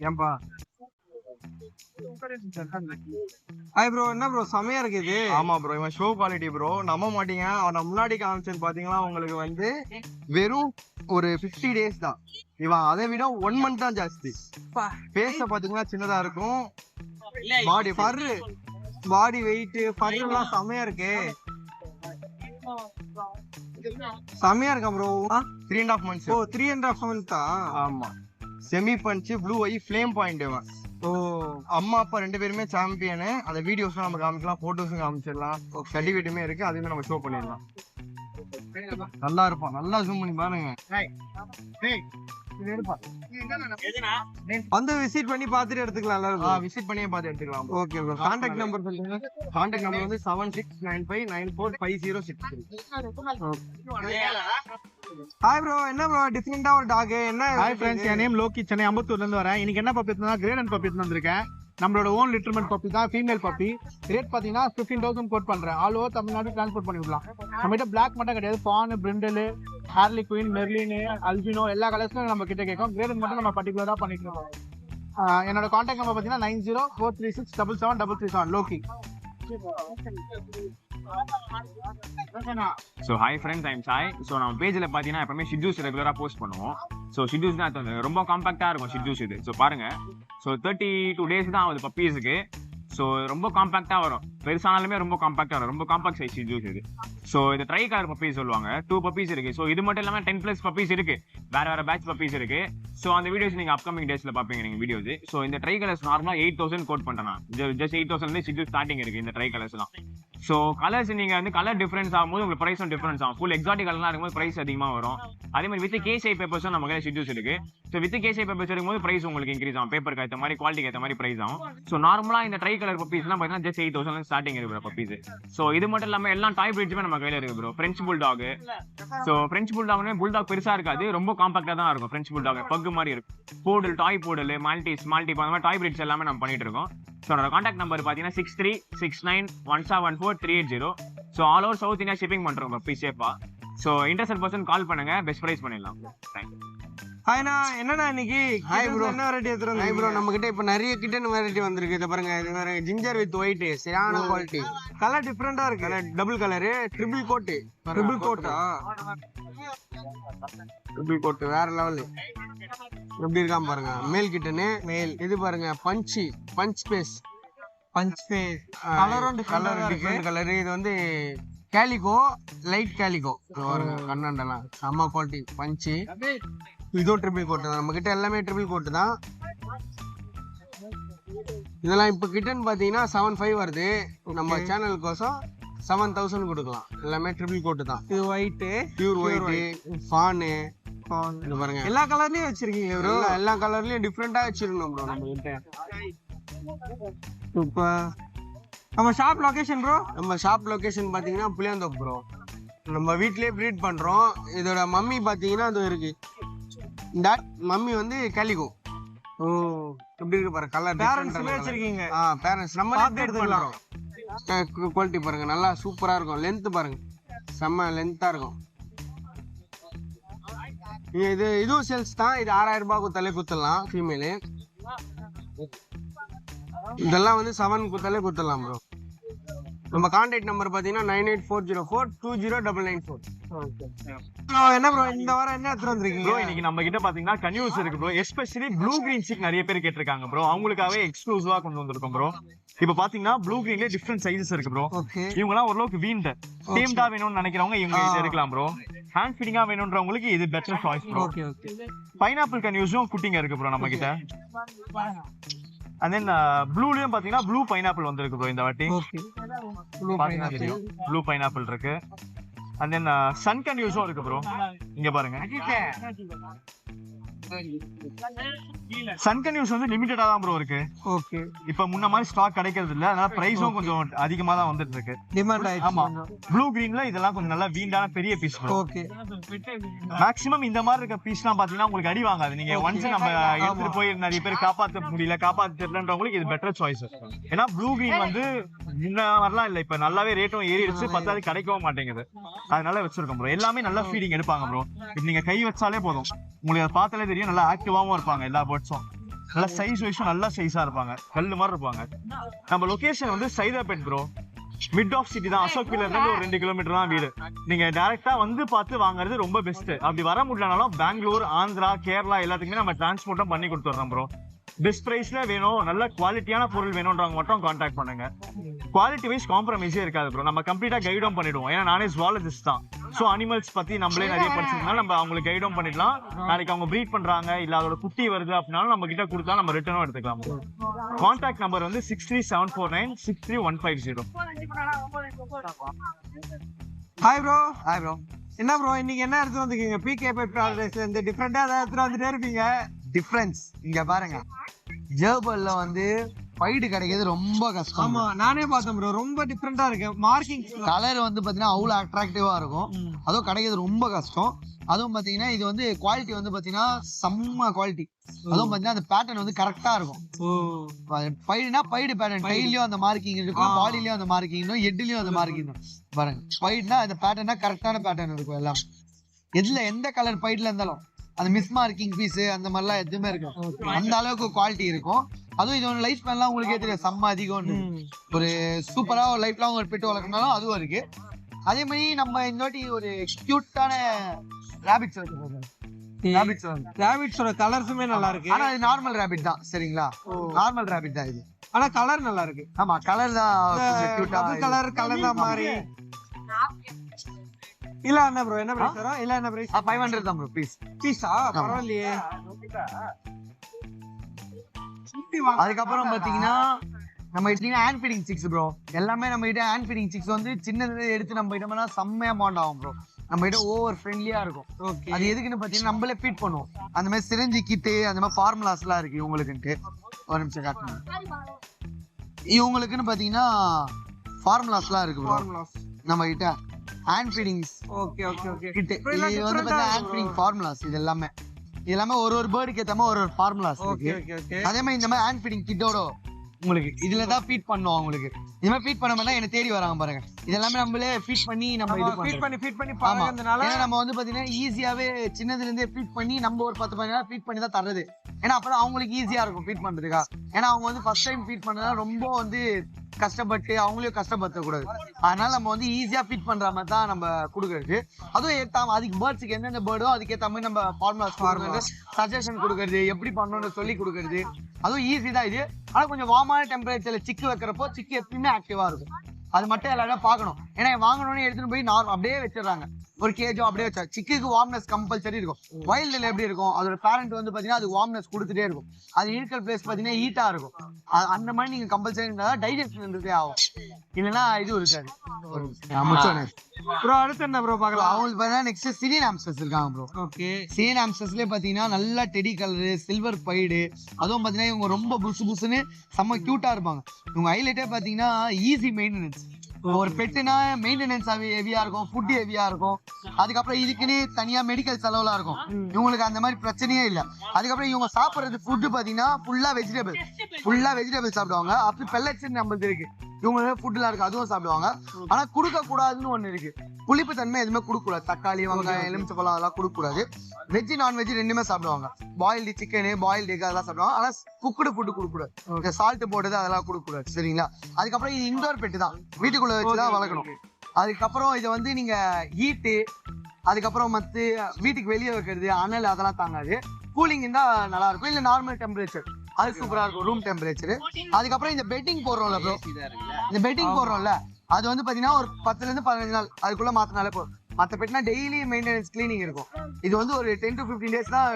ஏன்பா ஹாய் ப்ரோ, என்ன ப்ரோ செமையா இருக்குது? ஆமா ப்ரோ, இவன் ஷோ குவாலிட்டி ப்ரோ. நம்ப மாட்டீங்க, அவன் முன்னாடி காமிச்சது பாத்தீங்கன்னா உங்களுக்கு வந்து வெறும் ஒரு 50 days தான். இவன் அதை விட 1 month தான் ஜாஸ்தி. பேச பாத்தீங்கன்னா சின்னதா இருக்கும். பாடி வெயிட் ஃபர் எல்லாம் செமையா இருக்கு. செமையா இருக்கா ப்ரோ. 3.5 months. ஓ 3.5 months. ஆமா. செமி பஞ்ச், ப்ளூ ஐ, ஃப்ளேம் பாயிண்ட். ஓ அம்மா அப்பா 2 பேருமே சாம்பியனு. அந்த வீடியோஸ்லாம் நம்ம காமிக்கலாம், போட்டோஸும் காமிச்சிடலாம், சர்டிஃபிகேட்டுமே இருக்கு, அதையுமே நம்ம ஷோ பண்ணிடலாம். நல்லா இருப்பான், நல்லா ஜூம் பண்ணி பாருங்க. வந்து விசிட் பண்ணி பார்த்துட்டு எடுத்துக்கலாம். விசிட் பண்ணியே பார்த்து எடுத்துக்கலாம். ஓகே ப்ரோ, கான்டாக்ட் நம்பர் சொல்லுங்க. கான்டாக்ட் நம்பர் வந்து 7695945063. ஹாய் ப்ரோ, என்ன ப்ரோ டிஃபரெண்டா ஒரு டாக்? என்ன? ஹாய் ஃப்ரெண்ட்ஸ், என் நேம் லோகி, சென்னை அம்பத்தூர்ல இருந்து வரேன். இன்னைக்கு என்ன பப்பி எடுத்தா கிரேட் அண்ட் பப்பி எடுத்து வந்திருக்கேன். நம்மளோட ஓன் லிட்டர்மெண்ட் பப்பி தான், ஃபீமேல் பப்பி. ரேட் பார்த்தீங்கன்னா 15,000 கோட் பண்றேன். ஆல் ஓவர் தமிழ்நாடு டிரான்ஸ்போர்ட் பண்ணி விடலாம். நம்மகிட்ட பிளாக் மட்டும் கிடையாது, fawn, brindle, harlequin, merlin, albino எல்லா கலர்ஸ்லும் நம்ம கிட்ட கேட்கும். கிரேட் மட்டும் நம்ம பர்டிகுலரா பண்ணிட்டு இருக்கோம். என்னோட கான்டாக்ட் நம்பர் பார்த்தீங்கன்னா 9043677733 Loki. So hi friends, I'm Sai. So நம்ம பேஜில் பார்த்தீங்கன்னா எப்பவுமே ஷிட்ஜூஸ் ரெகுலராக போஸ்ட் பண்ணுவோம். ஸோ ஷிட்ஜூஸ் தான் ரொம்ப காம்பாக்டாக இருக்கும் ஷிட்ஜூஸ் இது. ஸோ பாருங்க, ஸோ 32 days தான் ஆகுது பப்பீஸுக்கு. ஸோ ரொம்ப காம்பாக்டாக வரும், பெருசானாலுமே ரொம்ப காம்பாக்டாக வரும். ரொம்ப காம்பாக்ட் சைஸ் ஷிட்ஜூஸ் இது. ஸோ இது ட்ரை கலர் பப்பீஸ் சொல்லுவாங்க. 2 பப்பீஸ் இருக்கு. ஸோ இது மட்டும் இல்லாமல் 10+ பப்பீஸ் இருக்கு, வேற பேட்ச் பப்பீஸ் இருக்கு. ஸோ அந்த வீடியோஸ் நீங்கள் அப்கமிங் டேஸ்ல பார்ப்பீங்க நீங்கள் வீடியோஸ். ஸோ இந்த ட்ரை கலர்ஸ் நார்மலாக 8,000 கோட் பண்ணுறேன். ஜஸ்ட் 8,000 ஷிட்ஜூஸ் ஸ்டார்டிங் இருக்கு இந்த ட்ரை கலர்ஸ்லாம். ஸோ கலர்ஸ் நீங்கள் வந்து கலர் டிஃபரன்ஸ் ஆகும்போது உங்களுக்கு ப்ரைஸும் டிஃபரன்ஸ் ஆகும். ஃபுல் எக்ஸாட்டிக் கலர்லாம் இருக்கும்போது ப்ரைஸ் அதிகமாக வரும். அதே மாதிரி வித் கேசிஐ பேப்பர்ஸும் நம்ம கையில் ஷிட்ஜூஸ் இருக்கு. ஸோ வித் கேசிஐ பேப்பர்ஸ் இருக்கும்போது ப்ரைஸ் உங்களுக்கு இன்க்ரீஸ் ஆகும். பேப்பருக்கு ஏற்ற மாதிரி, குவாலிட்டிக்கு ஏற்ற மாதிரி ப்ரைஸ் ஆகும். ஸோ நார்மலாக இந்த ட்ரை கலர் பப்பீஸ்லாம் பார்த்தீங்கன்னா ஜஸ்ட் 8,000 ஸ்டார்டிங் இருக்கு பப்பீஸ். ஸோ இது மட்டும் இல்லாமல் எல்லாம் டாய் பிரீட்ஸுமே நம்ம கையில் இருக்கு bro. French bulldog. So French புல்டாக்னே புல்டாக் பெருசாக இருக்காது, ரொம்ப காம்பாக்டாக தான் இருக்கும். ஃப்ரெஞ்ச் புல்டாக் பக்கு மாதிரி இருக்கும். போடல், டாய் போடல், மால்டிஸ், மால்டிப் அந்த மாதிரி டாய் பிரீட்ஸ் எல்லாமே நம்ம பண்ணிட்டு இருக்கோம். ஸோ என்னோட கான்டாக்ட் நம்பர் பார்த்தீங்கன்னா 6369174380. So all over south India shipping பண்ணுறோம் பப்பி சேஃபா. ஸோ இன்ட்ரெஸ்டட் பர்சன் கால் பண்ணுங்க, பெஸ்ட் ப்ரைஸ் பண்ணிடலாம். தேங்க்யூ. ஹாய்ண்ணா என்னண்ணா இன்னைக்கு ஹாய் ப்ரோ என்ன வெரைட்டி எடுத்துட்டு ஹாய் ப்ரோ நம்ம கிட்ட இப்போ நிறைய கிட்டன் வெரைட்டி வந்திருக்கு. இதை பாருங்க, இது வேற ஜிஞ்சர் வித் ஒயிட் சரியான குவாலிட்டி. கலர் டிஃப்ரெண்டா இருக்கு. Double colour triple coat. Triple கோட்டா? ட்ரிபிள் கோட் வேற லெவல். எப்படி இருக்காம பாருங்க. மேல் கிட்டனு மேல். இது பாருங்க பஞ்ச் பேஸ். கலரும் டிஃப்ரெண்ட் கலரு. இது வந்து கேலிகோ, லைட் கேலிகோ. கண்ணாண்டெல்லாம் செம்ம குவாலிட்டி பஞ்சு. இதுவும் ட்ரிபிள் கோட் தான். நம்ம கிட்ட எல்லாமே ட்ரிபிள் கோட் தான். இதெல்லாம் இப்போ கிட்டன் பார்த்தீங்கன்னா 7,500 வருது. நம்ம சேனலுக்கோசம் 7,000 கொடுக்கலாம். எல்லாமே ட்ரிபிள் கோட் தான். இது ஒயிட், பியூர் ஒயிட், ஃபானு. இது பாருங்க, எல்லா கலர்லயும் வச்சிருக்கீங்க ப்ரோ. எல்லா கலர்லயும் டிஃப்ரெண்டா வச்சிருக்கணும் ப்ரோ நம்ம கிட்ட. சூப்பர். நம்ம ஷாப் லொகேஷன் ப்ரோ? நம்ம ஷாப் லொகேஷன் பார்த்தீங்கன்னா புளியாந்தோப்பு ப்ரோ. நம்ம வீட்லயே ப்ரீட் பண்றோம். இதோட மம்மி பார்த்தீங்கன்னா அது இருக்கு. இந்த மம்மி வந்து கேலிகோ. ஓ, எப்படி இருக்கு பாருங்க கலர். பேரண்ட்ஸ் வச்சிருக்கீங்க? பேரண்ட்ஸ் நம்ம எடுத்துக்கலாம். குவாலிட்டி பாருங்க, நல்லா சூப்பரா இருக்கும். லென்த் பாருங்க, செம்ம லென்த்தா இருக்கும். இதுவும் சேல்ஸ் தான். இது 6,000 ரூபாய் குத்தாலே குத்தலாம் ஃபீமேலு. இதெல்லாம் வந்து 7 குத்தாலே குத்தலாம் ப்ரோ. நம்ம கான்டாக்ட் நம்பர் பார்த்தீங்கன்னா 9840420994. என்ன ப்ரோ இந்த வாரம் என்ன எடுத்துட்டு வந்திருக்கீங்க ப்ரோ? இன்னைக்கு நம்ம கிட்ட பாத்தீங்கன்னா கன்யூஸ் இருக்கு bro. Especially blue green cheek நிறைய பேர் கேட்டிருக்காங்க ப்ரோ. அவங்களுக்காகவே எக்ஸ்க்ளூசிவா கொண்டு வந்திருக்கோம் ப்ரோ. இப்போ பாத்தீங்கன்னா ப்ளூ கிரீன்ல டிஃபரெண்ட் சைஸஸ் இருக்கு ப்ரோ. இவங்க எல்லாம் ஓரளவுக்கு வீண்ட் டீம்டா வேணும்னு நினைக்கிறவங்க இவங்க இது எடுக்கலாம் ப்ரோ. ஹேண்ட் ஃபீடிங்கா வேணும்ன்றவங்களுக்கு இது பெட்டர் சாய்ஸ் ப்ரோ. பைனாப்பிள் கன்யூஸும் குட்டிங்க இருக்கு ப்ரோ நம்ம கிட்ட. அண்ட் தென் ப்ளூலயும் பாத்தீங்கன்னா ப்ளூ பைனாப்பிள் வந்திருக்கு ப்ரோ இந்த வாட்டி. ப்ளூ பைனாப்பிள் இருக்கு. அண்ட் தென் சன் கன்யூஸும் இருக்கு ப்ரோ. இங்க பாருங்க, சன் கன்யூஸ் வந்து லிமிட்டடா தான் ப்ரோ இருக்கு. ஓகே. இப்ப முன்ன மாதிரி ஸ்டாக் கிடைக்கிறது இல்ல. அதனால பிரைஸும் கொஞ்சம் அதிகமா தான் வந்துட்டு இருக்கு. டிமாண்ட் ஆயிடுச்சு. ஆமா, ப்ளூ கிரீன்ல இதெல்லாம் கொஞ்சம் நல்லா வீண்டான பெரிய பீஸ் ப்ரோ. ஓகே. மேக்ஸிமம் இந்த மாதிரி இருக்க பீஸ்லாம் பாத்தீங்கன்னா உங்களுக்கு அடி வாங்காது. நீங்க ஒன்ஸ் நம்ம எடுத்துட்டு போய் நிறைய பேர் காப்பாத்த முடியல, காப்பாத்த தெரியலன்றவங்களுக்கு இது பெட்டர் சாய்ஸ். ஏன்னா ப்ளூ கிரீன் வந்து முன்ன மாதிரிலாம் இல்ல, இப்ப நல்லாவே ரேட்டும் ஏறிடுச்சு, பத்தாவது கிடைக்கவும் மாட்டேங்குது. அதனால வச்சிருக்கோம் ப்ரோ. எல்லாமே நல்லா ஃபீடிங் எடுப்பாங்க ப்ரோ. இப்ப நீங்க கை வச்சாலே போதும், உங்களுக்கு அதை பார்த்தாலே தெரியும். நல்லா ஆக்டிவாவும் இருப்பாங்க எல்லா பேர்ட்ஸும். நல்லா சைஸ் வைஸும் நல்ல சைஸா இருப்பாங்க, கல்லு மாதிரி இருப்பாங்க. நம்ம லொகேஷன் வந்து Saidapet bro. Mid of city தான். அசோக் பில்லர்ல இருந்து ஒரு 2 கிலோமீட்டர் தான் வீடு. நீங்க டைரக்டா வந்து பார்த்து வாங்குறது ரொம்ப பெஸ்ட். அப்படி வர முடியலனாலும் பெங்களூர், ஆந்திரா, கேரளா எல்லாத்துக்குமே நம்ம டிரான்ஸ்போர்ட்டும் பண்ணி கொடுத்துறோம் ப்ரோ. பெஸ்ட் பிரைஸ்ல வேணும், நல்ல குவாலிட்டியான பொருள் வேணும்ன்றவங்க மட்டும் கான்டாக்ட் பண்ணுங்க. குவாலிட்டி வைஸ் காம்ப்ரமைஸே இருக்காது ப்ரோ. நம்ம கம்ப்ளீட்டா கைடும் பண்ணிடுவோம். ஏன்னா நானே ஜுவாலஜிஸ்ட் தான். ஸோ அனிமல்ஸ் பத்தி நம்மளே நிறைய படிச்சதுனால நம்ம அவங்களுக்கு கைடும் பண்ணிடலாம். நாளைக்கு அவங்க ப்ரீட் பண்றாங்க இல்ல அதோட குட்டி வருது அப்படின்னாலும் நம்ம கிட்ட கொடுத்தா நம்ம ரிட்டர்னும் எடுத்துக்கலாம். கான்டாக்ட் நம்பர் வந்து 6374963150. Hi bro. Hi bro. என்ன ப்ரோ இன்னைக்கு என்ன எடுத்து வந்திருக்கீங்க? பிகே ப்ராடக்ட்ஸ்ல இருந்து டிஃபரெண்டா ஏதாவது எடுத்து வந்துட்டே இருப்பீங்க. டிஃபரன்ஸ் இங்க பாருங்க. ஜெர்பல்ல வந்து ஃபைட் கிடைக்கிறது ரொம்ப கஷ்டம். ஆமா, நானே பார்த்தேன் ப்ரோ. ரொம்ப டிஃபரெண்டா இருக்கு. மார்க்கிங் கலர் வந்து பாத்தீங்கன்னா அவ்வளவு அட்ராக்டிவா இருக்கும். அதுவும் கிடைக்கிறது ரொம்ப கஷ்டம். அதுவும் பாத்தீங்கன்னா இது வந்து குவாலிட்டி வந்து பாத்தீங்கன்னா செம்ம குவாலிட்டி. அதுவும் பாத்தீங்கன்னா அந்த பேட்டர்ன் வந்து கரெக்டா இருக்கும். ஃபைட்னா ஃபைட் பேட்டர்ன். டைலயும் அந்த மார்க்கிங் இருக்கும், பாடிலயும் அந்த மார்க்கிங், ஹெட்லயும் அந்த மார்க்கிங் பாருங்க. ஃபைட்னா அந்த பேட்டர்னா கரெக்டான பேட்டர்ன் இருக்கும். எல்லாம் எதுல எந்த கலர் ஃபைட்ல இருந்தாலும் அந்த மிஸ் மார்க்கிங் பீஸ் அந்த மாதிரிலாம் எதுவுமே இருக்கும். அந்த அளவுக்கு குவாலிட்டி இருக்கும். அதுவும் இது ஒன்று லைஃப் ஸ்பேன்லாம் உங்களுக்கே தெரியும், செம்ம அதிகம். ஒரு சூப்பரா ஒரு லைஃப் லாங் ஒரு பெட்டு வளர்க்கணும்னாலும் அதுவும் இருக்கு. அதே மாதிரி நம்ம இந்த வாட்டி ஒரு கியூட்டான ராபிட்ஸ் வச்சிருக்கோம். ராபிட்ஸோட கலர்ஸுமே நல்லா இருக்கு. ஆனா இது நார்மல் ராபிட் தான், சரிங்களா? நார்மல் ராபிட் தான் இது. ஆனா கலர் நல்லா இருக்கு. ஆமா, கலர் தான் கியூட்டா. கலர் தான் மாதிரி. இல்ல என்ன ப்ரோ, என்ன பிரைஸ் வரும்? இல்ல என்ன பிரைஸ்? 500 தான் ப்ரோ பீஸ். பீஸா? பரவாயில்லையே. அதுக்கப்புறம் பாத்தீங்கன்னா நம்ம கிட்ட ஹேண்ட் ஃபீடிங் சிக்ஸ் ப்ரோ. எல்லாமே நம்ம கிட்ட ஹேண்ட் ஃபீடிங் சிக்ஸ் வந்து சின்னது எடுத்து நம்ம கிட்ட செம்மையா பாண்ட் ஆகும் ப்ரோ. நம்ம கிட்ட ஓவர் ஃப்ரெண்ட்லியா இருக்கும். அது எதுக்குன்னு பாத்தீங்கன்னா நம்மளே ஃபீட் பண்ணுவோம். அந்த மாதிரி சிரஞ்சி கிட்டு அந்த மாதிரி ஃபார்முலாஸ் எல்லாம் இருக்கு இவங்களுக்குன்ட்டு. ஒரு நிமிஷம் காட்டுங்க. இவங்களுக்குன்னு பாத்தீங்கன்னா ஃபார்முலாஸ் எல்லாம் இருக்கு ப்ரோ நம்ம கிட்ட. Hand feedings okay okay okay. Kid இது வந்து பாத்தீங்கன்னா ஹேண்ட் ஃபீடிங் ஃபார்முலாஸ். இது எல்லாமே ஒரு பேர்டுக்கு ஏத்த மாதிரி ஒரு ஃபார்முலாஸ் இருக்கு. அதே மாதிரி இந்த மாதிரி ஹேண்ட் ஃபீடிங் கிட்டோட உங்களுக்கு இதுல தான் ஃபீட் பண்ணுவோம். உங்களுக்கு இது மாதிரி ஃபீட் பண்ண மாதிரி என்ன தேடி வராங்க பாருங்க. இதெல்லாமே நம்மளே ஃபீட் பண்ணி நம்ம இது ஃபீட் பண்ணி பழகுறதுனால ஏன்னா நம்ம வந்து பாத்தீங்கன்னா ஈஸியாவே சின்னதுல இருந்தே ஃபீட் பண்ணி நம்ம ஒரு 10-15 நாள் ஃபீட் பண்ணி தான் தர்றது. ஏன்னா அப்பதான் அவங்களுக்கு ஈஸியா இருக்கும் ஃபீட் பண்றதுக்கா. ஏன்னா அவங்க வந்து ஃபர்ஸ்ட் டைம் ஃபீட் பண்ணதால ரொம்ப வந்து கஷ்டப்பட்டு அவங்களையும் கஷ்டப்படுத்தக்கூடாது. அதனால நம்ம வந்து ஈஸியா ஃபீட் பண்ற மாதிரி தான் நம்ம கொடுக்கறது. அதுவும் ஏத்தாம அதுக்கு பேர்ட்ஸுக்கு எந்தெந்த பேர்டோ அதுக்கேற்ற மாதிரி நம்ம ஃபார்முலாஸ் சஜஷன் கொடுக்கறது, எப்படி பண்ணணும்னு சொல்லி கொடுக்கறது. அதுவும் ஈஸி தான் இது. ஆனா கொஞ்சம் வார்மான டெம்பரேச்சர்ல சிக்கு வைக்கிறப்போ சிக்கு எப்பயுமே ஆக்டிவா இருக்கும். அது மட்டும் எல்லாரும் பார்க்கணும். ஏன்னா வாங்கணும்னு எடுத்துட்டு போய் அப்படியே வச்சிடறாங்க. ஒரு கேஜோ அப்படியே வச்சா சிக்குக்கு வார்ம்னஸ் கம்பல்சரி இருக்கும். வைல்டுல எப்படி இருக்கும், அதோட பேரண்ட் வந்து பாத்தீங்கன்னா அது வார்ம்னஸ் கொடுத்துட்டே இருக்கும். அது இருக்கிற பிளேஸ் பாத்தீங்கன்னா ஹீட்டா இருக்கும். அந்த மாதிரி நீங்க கம்பல்சரி டைஜஷன் ஆகும். இல்லைன்னா இது இருக்காது. ப்ரோ அடுத்து என்ன ப்ரோ பார்க்கலாம்? அவங்களுக்கு பார்த்தீங்கன்னா நெக்ஸ்ட் சிரியன் ஆம்ஸ்டர்ஸ் இருக்காங்க ப்ரோ. ஓகே, சிரியன் ஆம்ஸ்டர்ஸ்லேயே பார்த்தீங்கன்னா நல்லா டெடி கலரு, சில்வர் பைடு, அதுவும் பார்த்தீங்கன்னா இவங்க ரொம்ப புசு புசுன்னு செம்ம கியூட்டா இருப்பாங்க. இவங்க ஹைலைட்டே பார்த்தீங்கன்னா ஈஸி மெயின்டெனன்ஸ். ஒரு பெட்டுனா மெயின்டெனன்ஸ் ஹெவியா இருக்கும், ஃபுட் ஹெவியா இருக்கும். அதுக்கப்புறம் இதுக்குன்னு தனியா மெடிக்கல் செலவுலாம் இருக்கும். இவங்களுக்கு அந்த மாதிரி பிரச்சனையே இல்லை. அதுக்கப்புறம் இவங்க சாப்பிட்றது ஃபுட்டு பார்த்தீங்கன்னா ஃபுல்லா வெஜிடபிள் சாப்பிடுவாங்க. அப்படி பெல்லட்ஸ் நம்மளுக்கு இருக்கு. இவங்க ஃபுட்லாம் இருக்கு, அதுவும் சாப்பிடுவாங்க. ஆனா கொடுக்க கூடாதுன்னு ஒண்ணு இருக்கு. புளிப்பு தன்மை எதுவுமே கொடுக்க கூடாது. தக்காளி, வெங்காயம், எலுமிச்சை பழம் அதெல்லாம் கொடுக்க கூடாது. வெஜ் நான்வெஜ் ரெண்டுமே சாப்பிடுவாங்க. பாயில்டு சிக்கனு, பாயில்டு எக் அதெல்லாம் சாப்பிடுவாங்க. ஆனா குக்குடு ஃபுட்டு கொடுக்க கூடாது. சால்ட் போட்டது அதெல்லாம் கொடுக்க கூடாது. சரிங்களா? அதுக்கப்புறம் இது இன்டோர் பெட்டு தான், வீட்டுக்குள்ள வச்சுதான் வளர்க்கணும். அதுக்கப்புறம் இதை வந்து நீங்க ஹீட்டு, அதுக்கப்புறம் வீட்டுக்கு வெளியே வைக்கிறது, அனல் அதெல்லாம் தாங்காது. கூலிங் இருந்தா நல்லா இருக்கும். இல்ல நார்மல் டெம்பரேச்சர் அது சூப்பரா இருக்கும், ரூம் டெம்பரேச்சர். அதுக்கப்புறம் இந்த பெட்டிங் போடுறோம்ல ப்ரோ, இந்த பெட்டிங் போடுறோம்ல அது வந்து பாத்தீங்கன்னா ஒரு 10 to 15 நாள் அதுக்குள்ள மாத்தினாலே போதும். மற்ற பெட்னா டெய்லி மெயின்டெனன்ஸ் கிளீனிங் இருக்கும். இது வந்து ஒரு 10 to 15 days தான்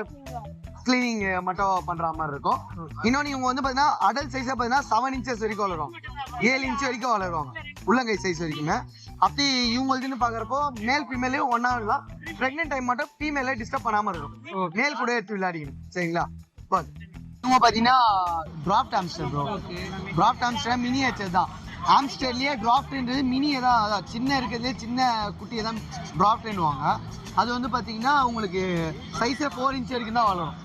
கிளீனிங் மட்டும் பண்ற மாதிரி இருக்கும். இன்னொன்னு இவங்க வந்து பாத்தீங்கன்னா அடல்ட் சைஸா பாத்தீங்கன்னா 7 inches வரைக்கும் வளருவாங்க, 7 inch வரைக்கும் வளருவாங்க, உள்ளங்கை சைஸ் வரைக்குமே. அப்படி இவங்களுக்குன்னு பாக்குறப்போ மேல் ஃபீமேலையும் ஒன்னா இருக்கலாம். பிரெக்னென்ட் டைம் மட்டும் ஃபீமேல டிஸ்டர்ப் பண்ணாம இருக்கும். மேல் கூட எடுத்து விளையாடிக்கணும். சரிங்களா? இவங்க பாத்தீங்கன்னா டிராஃப்ட் ஆம்ஸ்டர் ப்ரோ. டிராஃப்ட் ஆம்ஸ்டர் மினியேச்சர் தான். ஆம்ஸ்டர்லயே டிராஃப்ட்ன்றது மினியே தான், அதான் சின்ன இருக்கிறதுலே சின்ன குட்டியை தான் டிராஃப்ட்னுவாங்க. அது வந்து பாத்தீங்கன்னா உங்களுக்கு சைஸே 4 inch வரைக்கும் தான் வளரும்.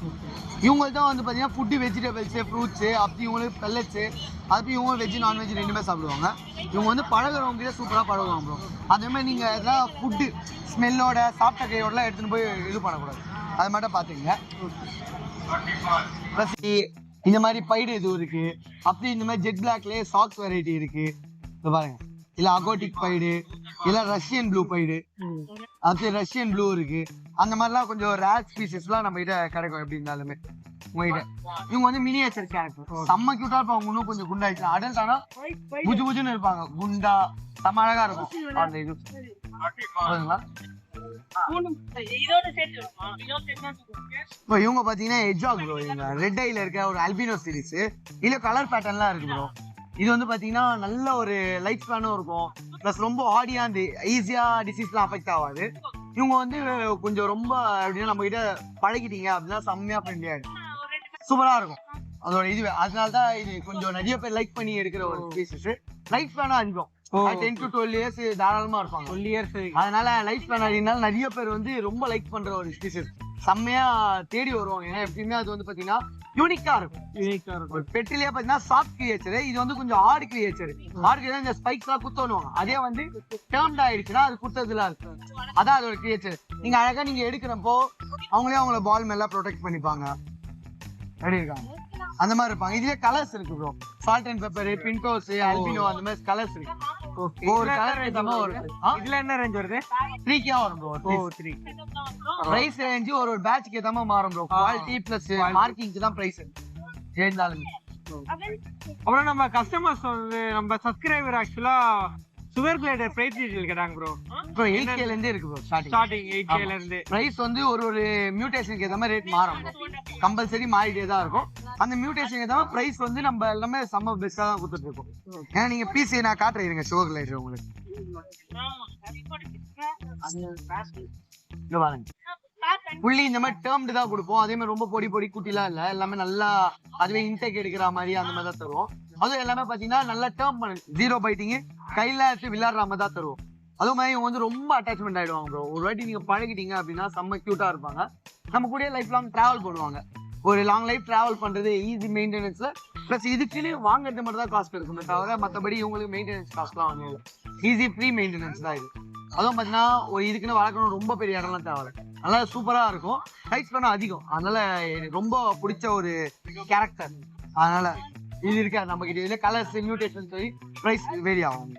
இவங்களுக்கு தான் வந்து பாத்தீங்கன்னா ஃபுட்டு வெஜிடபிள்ஸு, ஃப்ரூட்ஸு, அப்படி இவங்களுக்கு பெல்லட்ஸு, அப்படி இவங்க வெஜ் நான்வெஜ் ரெண்டுமே சாப்பிடுவாங்க. இவங்க வந்து பழகுறவங்க சூப்பராக பழகுவாங்க ப்ரோ. அதே மாதிரி நீங்கள் எதாவது ஃபுட்டு ஸ்மெல்லோட சாப்பிட்ட கையோடலாம் எடுத்துன்னு போய் இது பண்ணக்கூடாது. அது மட்டும் பார்த்துங்க. ப்ளஸ் இந்த மாதிரி பைடு இது இருக்கு. அப்படி இந்த மாதிரி ஜெட் பிளாக்லேயே சாக்ஸ் வெரைட்டி இருக்கு. இப்போ பாருங்க, இல்லை அகோட்டிக் பைடு, இல்லை ரஷ்யன் ப்ளூ பைடு, அப்படி ரஷ்யன் ப்ளூ இருக்கு. அந்த மாதிரிலாம் கொஞ்சம் ரேர் ஸ்பீசஸ்லாம் நம்ம கிட்ட கிடைக்கும். எப்படி இருந்தாலுமே உங்ககிட்ட இவங்க வந்து மினியேச்சர் கேரக்டர் செம்ம கியூட்டா இருப்பாங்க. இன்னும் கொஞ்சம் குண்டாயிடுச்சு. அடல்ட் ஆனா புஜு புஜுன்னு இருப்பாங்க, குண்டா செம்ம அழகா இருக்கும். அந்த இது இப்போ இவங்க பாத்தீங்கன்னா எட்ஜாக் ப்ரோ. இவங்க ரெட் ஐல இருக்க ஒரு அல்பினோ சீரிஸ். இதுல கலர் பேட்டர்ன்லாம் இருக்கு ப்ரோ. இது வந்து பாத்தீங்கன்னா நல்ல ஒரு லைட் ஸ்பேனும் இருக்கும். பிளஸ் ரொம்ப ஆடியா அந்த ஈஸியா டிசீஸ்லாம் அஃபெக்ட் ஆகாது. இவங்க வந்து கொஞ்சம் ரொம்ப அப்படின்னா நம்ம கிட்ட பழகிட்டீங்க அப்படின்னா செம்மையா ஃப்ரெண்ட்லியா இருக்கும், சூப்பரா இருக்கும் அதோட இதுவே. அதனாலதான் இது கொஞ்சம் நிறைய பேர் லைக் பண்ணி எடுக்கிற ஒரு ஸ்பீசஸ். லைஃப் ஸ்பேனும் அதிகம், 10 to 12 years தாராளமா இருப்பாங்க. 12 years. அதனால லைஃப் ஸ்பேன் அதிகனால நிறைய பேர் வந்து ரொம்ப லைக் பண்ற ஒரு ஸ்பீசஸ். செம்மையா தேடி வருவாங்க. ஏன்னா எப்பயுமே அது வந்து பாத்தீங்கன்னா யூனிக்கா இருக்கும். பெட்டிலேயே பாத்தீங்கன்னா சாஃப்ட் கிரியேச்சர். இது வந்து கொஞ்சம் ஹார்ட் கிரியேச்சர். ஹார்ட் கிரியேச்சர் இந்த ஸ்பைக்ஸ் எல்லாம் குத்தணுவாங்க. அதே வந்து டேர்ம்ட் ஆயிடுச்சுன்னா அது குத்ததுலாம் இருக்கு. அதான் அதோட கிரியேச்சர். நீங்க அழகா நீங்க எடுக்கிறப்போ அவங்களே அவங்கள பால் மேல ப்ரொடெக்ட் பண்ணிப்பாங்க. ரெடி இருக்காங்க அந்த மாதிரி இருப்பாங்க. இதுல கலர்ஸ் இருக்கு bro. Salt and pepper, pintos, albino அந்த மாதிரி கலர்ஸ் இருக்கு. ஒரு கலர் ஏத்தமா வரும். இதுல என்ன ரேஞ்ச் வருது? 3K வரும் ப்ரோ. 3 பிரைஸ் ரேஞ்ச் ஒரு பேட்ச்க்கு ஏத்தமா மாறும் ப்ரோ. குவாலிட்டி பிளஸ் மார்க்கிங்க்கு தான் பிரைஸ் இருந்தாலும். அப்புறம் நம்ம கஸ்டமர்ஸ் வந்து நம்ம சப்ஸ்கிரைபர் ஆக்சுவலா சுகர் கிளைடர் பிரைஸ் டீடைல் கேட்டாங்க ப்ரோ. இப்போ 8K ல இருந்து இருக்கு ப்ரோ. ஸ்டார்டிங் 8K ல இருந்து. பிரைஸ் வந்து ஒரு மியூட்டேஷனுக்கு ஏத்த மாதிரி ரேட் மாறும். கம்பல்சரி மாறிட்டே தான் இருக்கும். அந்த மியூட்டேஷனுக்கு ஏத்த மாதிரி பிரைஸ் வந்து நம்ம எல்லாமே செம்ம பெஸ்டா தான் கொடுத்துட்டு இருக்கோம். ஏன்னா நீங்க பிசி நான் காட்டுறீங்க சுகர் கிளைடர் உங்களுக்கு. இங்க பாருங்க, புள்ளி இந்த மாதிரி டேர்ம்டு தான் கொடுப்போம். அதே மாதிரி ரொம்ப பொடி குட்டிலாம் இல்ல, எல்லாமே நல்லா அதுவே இன்டேக் எடுக்கிற மாதிரி அந்த மாதிரி தான் தருவோம். அதுவும் எல்லாமே பாத்தீங்கன்னா நல்லா டேர்ம் பண்ணு, 0 பைட்டிங், கையில எடுத்து விளையாடுற மாதிரி தான் தருவோம். அதுவும் மாதிரி இவங்க வந்து ரொம்ப அட்டாச்மெண்ட் ஆயிடுவாங்க ப்ரோ. ஒரு வாட்டி நீங்க பழகிட்டீங்க அப்படின்னா செம்ம கியூட்டா இருப்பாங்க. நம்ம கூட லைஃப் லாங் டிராவல் பண்ணுவாங்க. ஒரு லாங் லைஃப் டிராவல் பண்றது ஈஸி மெயின்டெனன்ஸ்ல. பிளஸ் இதுக்குன்னு வாங்குறது மட்டும் தான் காஸ்ட் இருக்குமே தவிர மற்றபடி இவங்களுக்கு மெயின்டெனன்ஸ் காஸ்ட்லாம் வாங்க. ஈஸி ஃப்ரீ மெயின்டெனன்ஸ் தான் இது. அதுவும் பார்த்தீங்கன்னா ஒரு இதுக்குன்னு வளர்க்கணும் ரொம்ப பெரிய இடம்லாம் தேவை, நல்லா சூப்பராக இருக்கும். லைஃப் ஸ்பேனும் அதிகம், அதனால எனக்கு ரொம்ப பிடிச்ச ஒரு கேரக்டர். அதனால இது இருக்காது நம்ம கிட்ட. இதில் கலர்ஸ் மியூட்டேஷன் சொல்லி ப்ரைஸ் வேரி ஆகும்.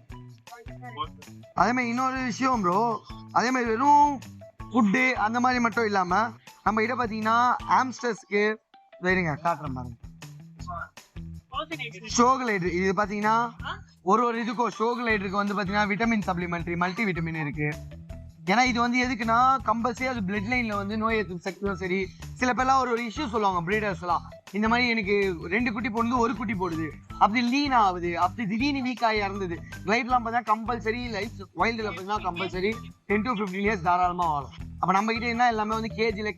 அதே மாதிரி இன்னொரு விஷயம் ப்ரோ, அதே மாதிரி வெறும் ஃபுட்டு அந்த மாதிரி மட்டும் இல்லாமல் நம்ம கிட்ட பார்த்தீங்கன்னா ஆம்ஸ்டர்ஸ்க்கு வேறுங்க காட்டுறேன் பாருங்க. ஷோகலைட்ரு இது பார்த்தீங்கன்னா ஒரு இதுக்கும் ஷோகலைட்ருக்கு வந்து பார்த்தீங்கன்னா விட்டமின் சப்ளிமெண்ட்ரி மல்டி விட்டமின் இருக்கு. ஏன்னா இது வந்து எதுக்குன்னா கம்பல்சரி அது பிளட் லைன்ல வந்து நோய் எதிர்ப்பு சக்தியும் சரி. சில பேர்லாம் ஒரு இஷ்யூ சொல்லுவாங்க பிரீடர்ஸ்லாம், இந்த மாதிரி எனக்கு 2 குட்டி போடுது 1 குட்டி போடுது, அப்படி லீன் ஆகுது, அப்படி திடீர்னு வீக் ஆகி இறந்தது. லைட்லாம் பார்த்தா கம்பல்சரி லைஃப் வைல்டில் பார்த்தீங்கன்னா கம்பல்சரி 10 to 15 years தாராளமாக வாழும். அப்போ நம்ம கிட்ட என்ன எல்லாமே வந்து கேஜிலே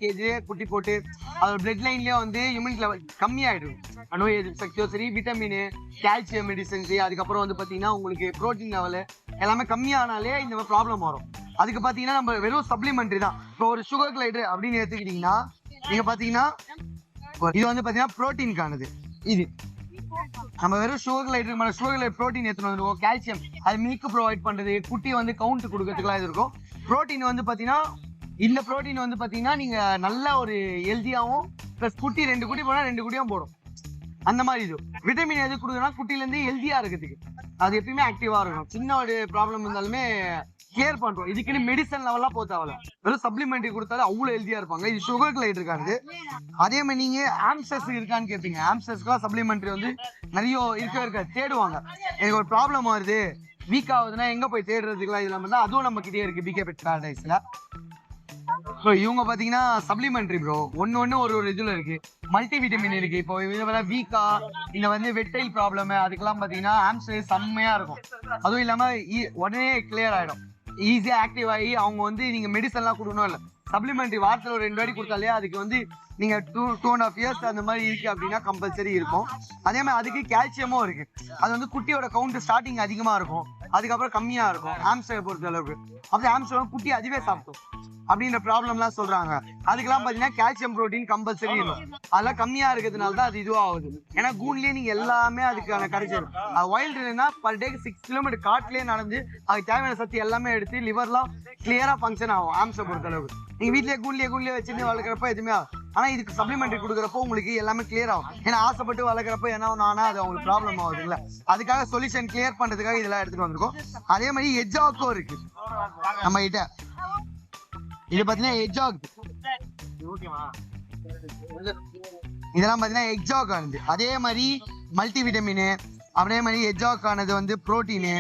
குட்டி போட்டு அதோட பிளட் லைன்லேயே வந்து இம்யூனிட்டி லெவல் கம்மியாயிடும். நோய் எதிர்ப்பு சக்தியோ சரி, விட்டமின் கால்சியம் மெடிசன்ஸு, அதுக்கப்புறம் வந்து பார்த்தீங்கன்னா உங்களுக்கு ப்ரோட்டீன் லெவலு எல்லாமே கம்மியானாலே இந்த மாதிரி ப்ராப்ளம் வரும். அதுக்கு பார்த்தீங்கன்னா நம்ம வெறும் சப்ளிமெண்ட்ரி தான். இப்போ ஒரு சுகர் கிளைடர் அப்படின்னு எடுத்துக்கிட்டிங்கன்னா நீங்கள் பார்த்தீங்கன்னா இது வந்து பார்த்தீங்கன்னா ப்ரோட்டீனுக்கானது. இது நம்ம வெறும் சுகர் கிளைடர் ப்ரோட்டீன் எடுத்துகிட்டு வந்துருக்கோம். கால்சியம் அது மில்க் ப்ரொவைட் பண்ணுறது, குட்டி வந்து கவுண்ட் கொடுக்கறதுக்குலாம் இது இருக்கும். ப்ரோட்டீன் வந்து பார்த்தீங்கன்னா இந்த ப்ரோட்டீன் வந்து பார்த்தீங்கன்னா நீங்கள் நல்ல ஒரு ஹெல்த்தியாகவும் ப்ளஸ் குட்டி 2 குட்டி போனால் 2 குட்டியும் போடும். அந்த மாதிரி இது விட்டமின் எது கொடுக்குன்னா குட்டிலேருந்து ஹெல்த்தியாக இருக்கிறதுக்கு அது எப்பயுமே ஆக்டிவாக இருக்கும். சின்ன ஒரு ப்ராப்ளம் இருந்தாலுமே கேர் பண்ணுறோம். இதுக்குன்னு மெடிசன் லெவலாக போத்தாவல, வெறும் சப்ளிமெண்ட்ரி கொடுத்தாலும் அவ்வளோ ஹெல்த்தியாக இருப்பாங்க. இது சுகர் கிளைட் இருக்காது. அதே மாதிரி நீங்கள் ஆம்ஸ்டர்ஸ் இருக்கான்னு கேட்பீங்க. ஆம்ஸ்டர்ஸ்க்குலாம் சப்ளிமெண்ட்ரி வந்து நிறைய இருக்காது, தேடுவாங்க. எனக்கு ஒரு ப்ராப்ளம் வருது வீக் ஆகுதுன்னா எங்கே போய் தேடுறதுக்குலாம் இல்லாமல் தான் அதுவும் நம்ம கிட்டே இருக்குது பிகே பெட் பேரடைஸில். ஸோ இவங்க பார்த்தீங்கன்னா சப்ளிமெண்ட்ரி ப்ரோ ஒன்று ஒரு இதில் இருக்குது. மல்டி விட்டமின் இருக்குது. இப்போ இது வீக்கா இந்த வந்து வெட்டைல் ப்ராப்ளம் அதுக்கெல்லாம் பார்த்தீங்கன்னா ஆம்ஸ்டர் செம்மையாக இருக்கும். அதுவும் இல்லாமல் உடனே கிளியர் ஆகிடும், ஈஸியாக ஆக்டிவ் ஆகி அவங்க வந்து நீங்கள் மெடிசன்லாம் கொடுக்கணும் இல்லை. சப்ளிமெண்ட்ரி வாரத்தில் ஒரு 2 வாட்டி கொடுத்தாலே அதுக்கு வந்து நீங்கள் 2.5 years அந்த மாதிரி இருக்குது அப்படின்னா கம்பல்சரி இருக்கும். அதே மாதிரி அதுக்கு கால்சியமும் இருக்குது. அது வந்து குட்டியோட கவுண்ட் ஸ்டார்டிங் அதிகமாக இருக்கும், அதுக்கப்புறம் கம்மியாக இருக்கும் ஆம்ஸ்டரை பொறுத்த அளவுக்கு. அப்படி ஆம்ஸ்டர் குட்டி அதுவே சாப்பிட்டோம் அப்படின்ற ப்ராப்ளம்லாம் சொல்கிறாங்க. அதுக்கெல்லாம் பார்த்தீங்கன்னா கால்சியம் ப்ரோட்டீன் கம்பல்சரி இருக்கும். அதெல்லாம் கம்மியாக இருக்கிறதுனால தான் அது இதுவாக ஆகுது. ஏன்னா கூண்லேயே நீங்கள் எல்லாமே அதுக்கான கிடைச்சிடும். அது வைல்டுனா பர் டேக்கு 6 கிலோமீட்டர் காட்டிலே நடந்து அதுக்கு தேவையான சக்தி எல்லாமே எடுத்து லிவர்லாம் கிளியராக ஃபங்க்ஷன் ஆகும் ஆம்ஸ்டரை பொறுத்த அளவுக்கு. நீங்கள் வீட்டிலே கூண்லேயே வச்சுட்டு வளர்க்குறப்ப எதுவுமே ஆகும். ஆனால் இதுக்கு சப்ளிமெண்ட்ரி கொடுக்குறப்போ உங்களுக்கு எல்லாமே கிளியர் ஆகும். ஏன்னா ஆசைப்பட்டு வளர்க்குறப்ப என்ன ஒன்று அது அவங்களுக்கு ப்ராப்ளம் ஆகுது இல்லை. அதுக்காக சொல்யூஷன் கிளியர் பண்ணுறதுக்காக இதெல்லாம் எடுத்துகிட்டு வந்திருக்கோம். அதே மாதிரி எஜ்ஜாக்கும் இருக்குது நம்ம கிட்ட. இது பார்த்தீங்கன்னா எக்ஸாக், இதெல்லாம் பார்த்தீங்கன்னா எக்ஸாக் ஆனது. அதே மாதிரி மல்டி விட்டமின், அதே மாதிரி எக்ஸாக் ஆனது வந்து ப்ரோட்டீனு,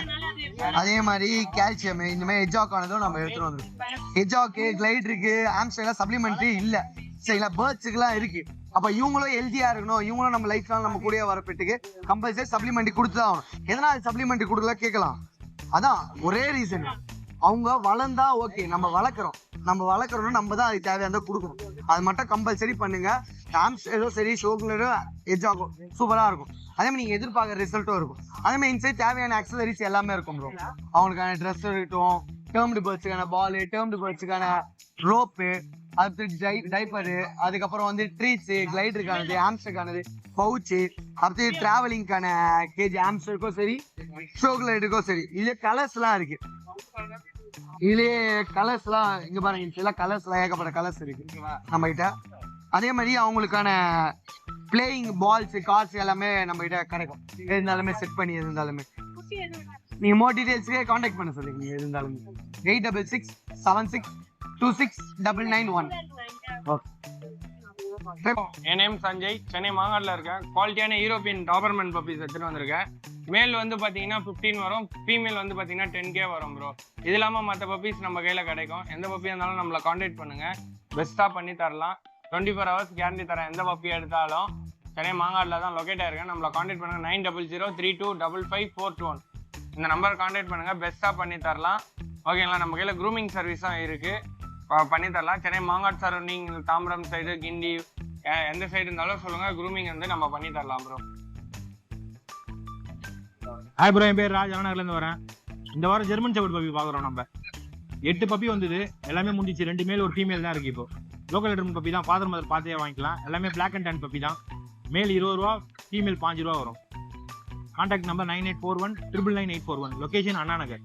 அதே மாதிரி கால்சியம், இந்த மாதிரி எக்ஸாக் ஆனதும் நம்ம எடுத்துகிட்டு வந்துருக்கோம். எக்ஸாக்கு கிளைடருக்கு ஆம்ஸ்டர்லாம் சப்ளிமெண்ட்ரி இல்லை சரிங்களா, பேர்ட்ஸுக்குலாம் இருக்குது. அப்போ இவங்களும் ஹெல்த்தியாக இருக்கணும், இவங்களும் நம்ம லைஃப் லாங் நம்ம கூடயே வரப்பட்டுக்கு கம்பல்சரி சப்ளிமெண்ட்ரி கொடுத்து தான் ஆகணும். எதனால் சப்ளிமெண்ட்ரி கொடுக்கல கேட்கலாம். அதான் ஒரே ரீசன், அவங்க வளர்ந்தா ஓகே, நம்ம வளர்க்குறோம்னா நம்ம தான் அதுக்கு தேவையான கொடுக்கணும். அது மட்டும் கம்பல்சரி பண்ணுங்க. ஆம்ஸ்டரோ சரி ஷோகுலரோ எஜ்ஜாகும் சூப்பராக இருக்கும். அதே மாதிரி நீங்கள் எதிர்பார்க்குற ரிசல்ட்டும் இருக்கும். அதே மாதிரி இன்சைட் தேவையான அக்சசரிஸ் எல்லாமே இருக்கும் ப்ரோ. அவங்களுக்கான ட்ரெஸ் இருக்கட்டும், டேர்ம்டு பேர்ட்ஸுக்கான பாலு, டேர்ம்டு பேர்ட்ஸுக்கான ரோப்பு, அடுத்து டைப்பரு, அதுக்கப்புறம் வந்து ட்ரீட்ஸு, கிளைடருக்கானது, ஆம்ஸ்டருக்கானது, பவுச்சு, அடுத்து டிராவலிங்கான கேஜி ஆம்ஸ்டருக்கும் சரி ஷோகுலருக்கும் சரி. இதுலேயே கலர்ஸ்லாம் இருக்கு. இதுலயே கலர்ஸ்லாம் இங்க பாருங்க, இதெல்லாம் கலர்ஸ்லாம் ஏகப்பட்ட கலர்ஸ் இருக்கு நம்ம கிட்ட. அதே மாதிரி அவங்களுக்கான பிளேயிங் பால்ஸ், கார்ட்ஸ் எல்லாமே நம்ம கிட்ட கிடைக்கும். எது இருந்தாலுமே செட் பண்ணி எது இருந்தாலுமே நீங்க மோர் டீடைல்ஸ்க்கே கான்டாக்ட் பண்ண சொல்லுங்க. எது இருந்தாலுமே 8666269991. ஓகே. என் நேம் சஞ்சய், சென்னை மாங்காட்டில் இருக்கேன். குவாலிட்டியான யூரோப்பியன் டாபர்மேன் பப்பீஸ் எடுத்துகிட்டு வந்திருக்கேன். மேல் வந்து பார்த்தீங்கன்னா 15 வரும், ஃபீமேல் வந்து பார்த்தீங்கன்னா 10K வரும் ப்ரோ. இது இல்லாமல் மற்ற பப்பீஸ் நம்ம கையில் கிடைக்கும். எந்த பப்பியாக இருந்தாலும் நம்மளை கான்டாக்ட் பண்ணுங்கள், பெஸ்ட்டாக பண்ணி தரலாம். 24 hours கேரண்டி தரேன். எந்த பப்பி எடுத்தாலும் சென்னை மாங்காட்டில் தான் லொக்கேட் ஆயிருக்கேன். நம்மளை கான்டாக்ட் பண்ணுங்கள். 9003255421 இந்த நம்பர் கான்டாக்ட் பண்ணுங்கள், பெஸ்ட்டாக பண்ணி தரலாம். ஓகேங்களா? நம்ம கையில் க்ரூமிங் சர்வீஸும் இருக்குது, பண்ணி தரலாம். சென்னை மாங்காட் சரௌண்டிங், தாம்பரம் சைடு, கிண்டி, எந்த சைடு இருந்தாலும் சொல்லுங்கள், க்ரூமிங் வந்து நம்ம பண்ணி தரலாம் ப்ரோ. ஹாய் ப்ரோ, என் பேர் ராஜ், அண்ணாநகர்லேருந்து வரேன். இந்த வாரம் ஜெர்மன் ஷெப்பர்ட் பப்பி பார்க்குறோம். நம்ம 8 பப்பி வந்தது, எல்லாமே முடிஞ்சிச்சு. 2 மேல் ஒரு ஃபீமேல் தான் இருக்குது. இப்போ லோக்கல் ஜெர்மன் பப்பி தான், ஃபாதர் மதர் பார்த்தே வாங்கிக்கலாம். எல்லாமே பிளாக் அண்ட் டேன் பப்பி தான். மேல் 20 ரூபா, ஃபீமேல் 5 ரூபா வரும். Contact number 9841 999 841. லொகேஷன் அண்ணாநகர்.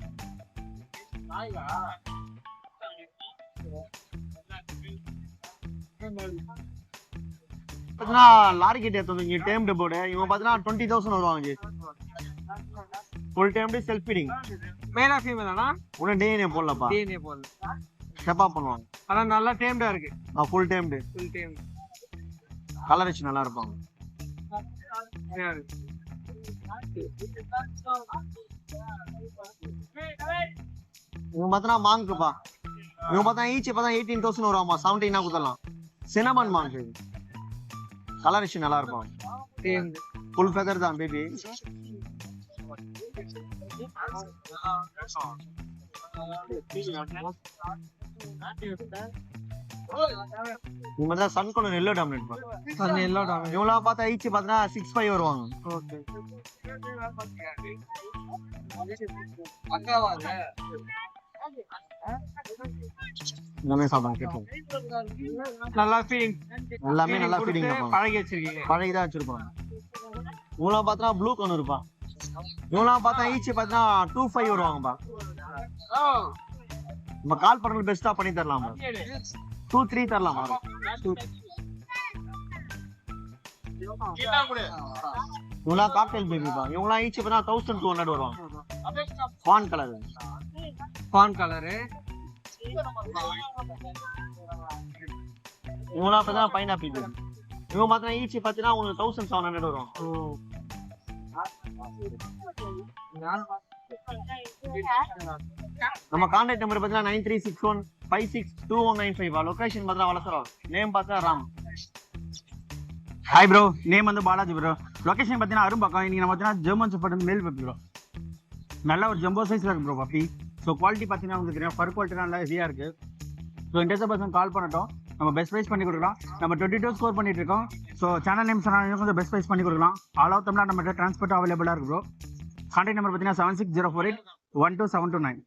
பார்த்தீங்கன்னா லாரி கிட்ட எடுத்து வந்து டேம்டு போர்டு இவன் பார்த்தீங்கன்னா 20,000 வருவாங்க. Full timed self feeding. மேலா ஃபீமேலானா? ஒன்றும் டிஎன்ஏ போடலப்பா. டிஎன்ஏ போடல. ஸ்டெப்பா பண்ணுவாங்க. ஆனா நல்லா டேம்டா இருக்கு. Full timed. ஃபுல் டேம்டு. கலர் வச்சு நல்லா இருப்பாங்க. இவன் பார்த்தீங்கன்னா மாங்குப்பா. இவன் பார்த்தா ஈச் பார்த்தா 18,000 வருவாமா. 17 கொடுத்துடலாம். சினமன் மாங்கு. கலர் வச்சு நல்லா இருப்பாங்க. டேம்டு. ஃபுல் ஃபெதர் தான் பேபி. இவங்க சன் கொண்டு எல்லோ டாமினேட் பா. Sun yellow dominate. இவங்களா பார்த்தா ஈச் பார்த்தா 6'5" வருவாங்க. ஓகே. எல்லாமே சாப்பிடுங்க கேட்போம். நல்லா ஃபீடிங். எல்லாமே நல்லா ஃபீடிங் பழகி வச்சிருக்கீங்க. பழகி தான் வச்சிருப்பாங்க. இவங்களா பார்த்தா ப்ளூ கொண்டு இருப்பா. இவங்களா பார்த்தா ஈச் பார்த்தா 2'5" வருவாங்கப்பா. நம்ம கால் பண்றது பெஸ்டா பண்ணி தரலாமா? 2-3 தரலாமா? இவங்களா காக்டெயில் பேபிப்பா. இவங்களா ஈச் பார்த்தா 1,200 வருவாங்க. பான் கலர். பான் கலரு. இவங்களா பார்த்தா பைனாப்பிள் பேபி. இவங்க பார்த்தா ஈச் பார்த்தீங்கன்னா உங்களுக்கு 1,700 வரும். நம்ம கான்டாக்ட் நம்பர் பார்த்தீங்கன்னா 9361562195. லொகேஷன் பார்த்தா வளசரம். நேம் பார்த்தா ராம். ஹாய் ப்ரோ, நேம் வந்து பாலாஜி ப்ரோ. லொகேஷன் பார்த்தீங்கன்னா அரும்பாக்கம். இன்னைக்கு நம்ம பார்த்தீங்கன்னா German shepherd male puppy bro. நல்ல ஒரு ஜம்போ சைஸ்ல இருக்கு ப்ரோ பப்பி. ஸோ குவாலிட்டி பார்த்தீங்கன்னா உங்களுக்கு தெரியும், ஃபர் குவாலிட்டி நல்லா ஹெவியாக இருக்கு. ஸோ இன்ட்ரெஸ்ட் பர்சன் கால் பண்ணட்டும், நம்ம பெஸ்ட் ப்ரைஸ் பண்ணி கொடுக்கலாம். நம்ம 22 ஸ்கோர் பண்ணிட்டு இருக்கோம். ஸோ சேனல் நேம் சொன்னாலும் கொஞ்சம் பெஸ்ட் ப்ரைஸ் பண்ணி கொடுக்கலாம். ஆல் ஆஃப் தமிழ்நாடு நம்மகிட்ட டிரான்ஸ்போர்ட் அவைலபிளாக இருக்கு ப்ரோ. கான்டாக்ட் நம்பர் பார்த்தீங்கன்னா 7604812729.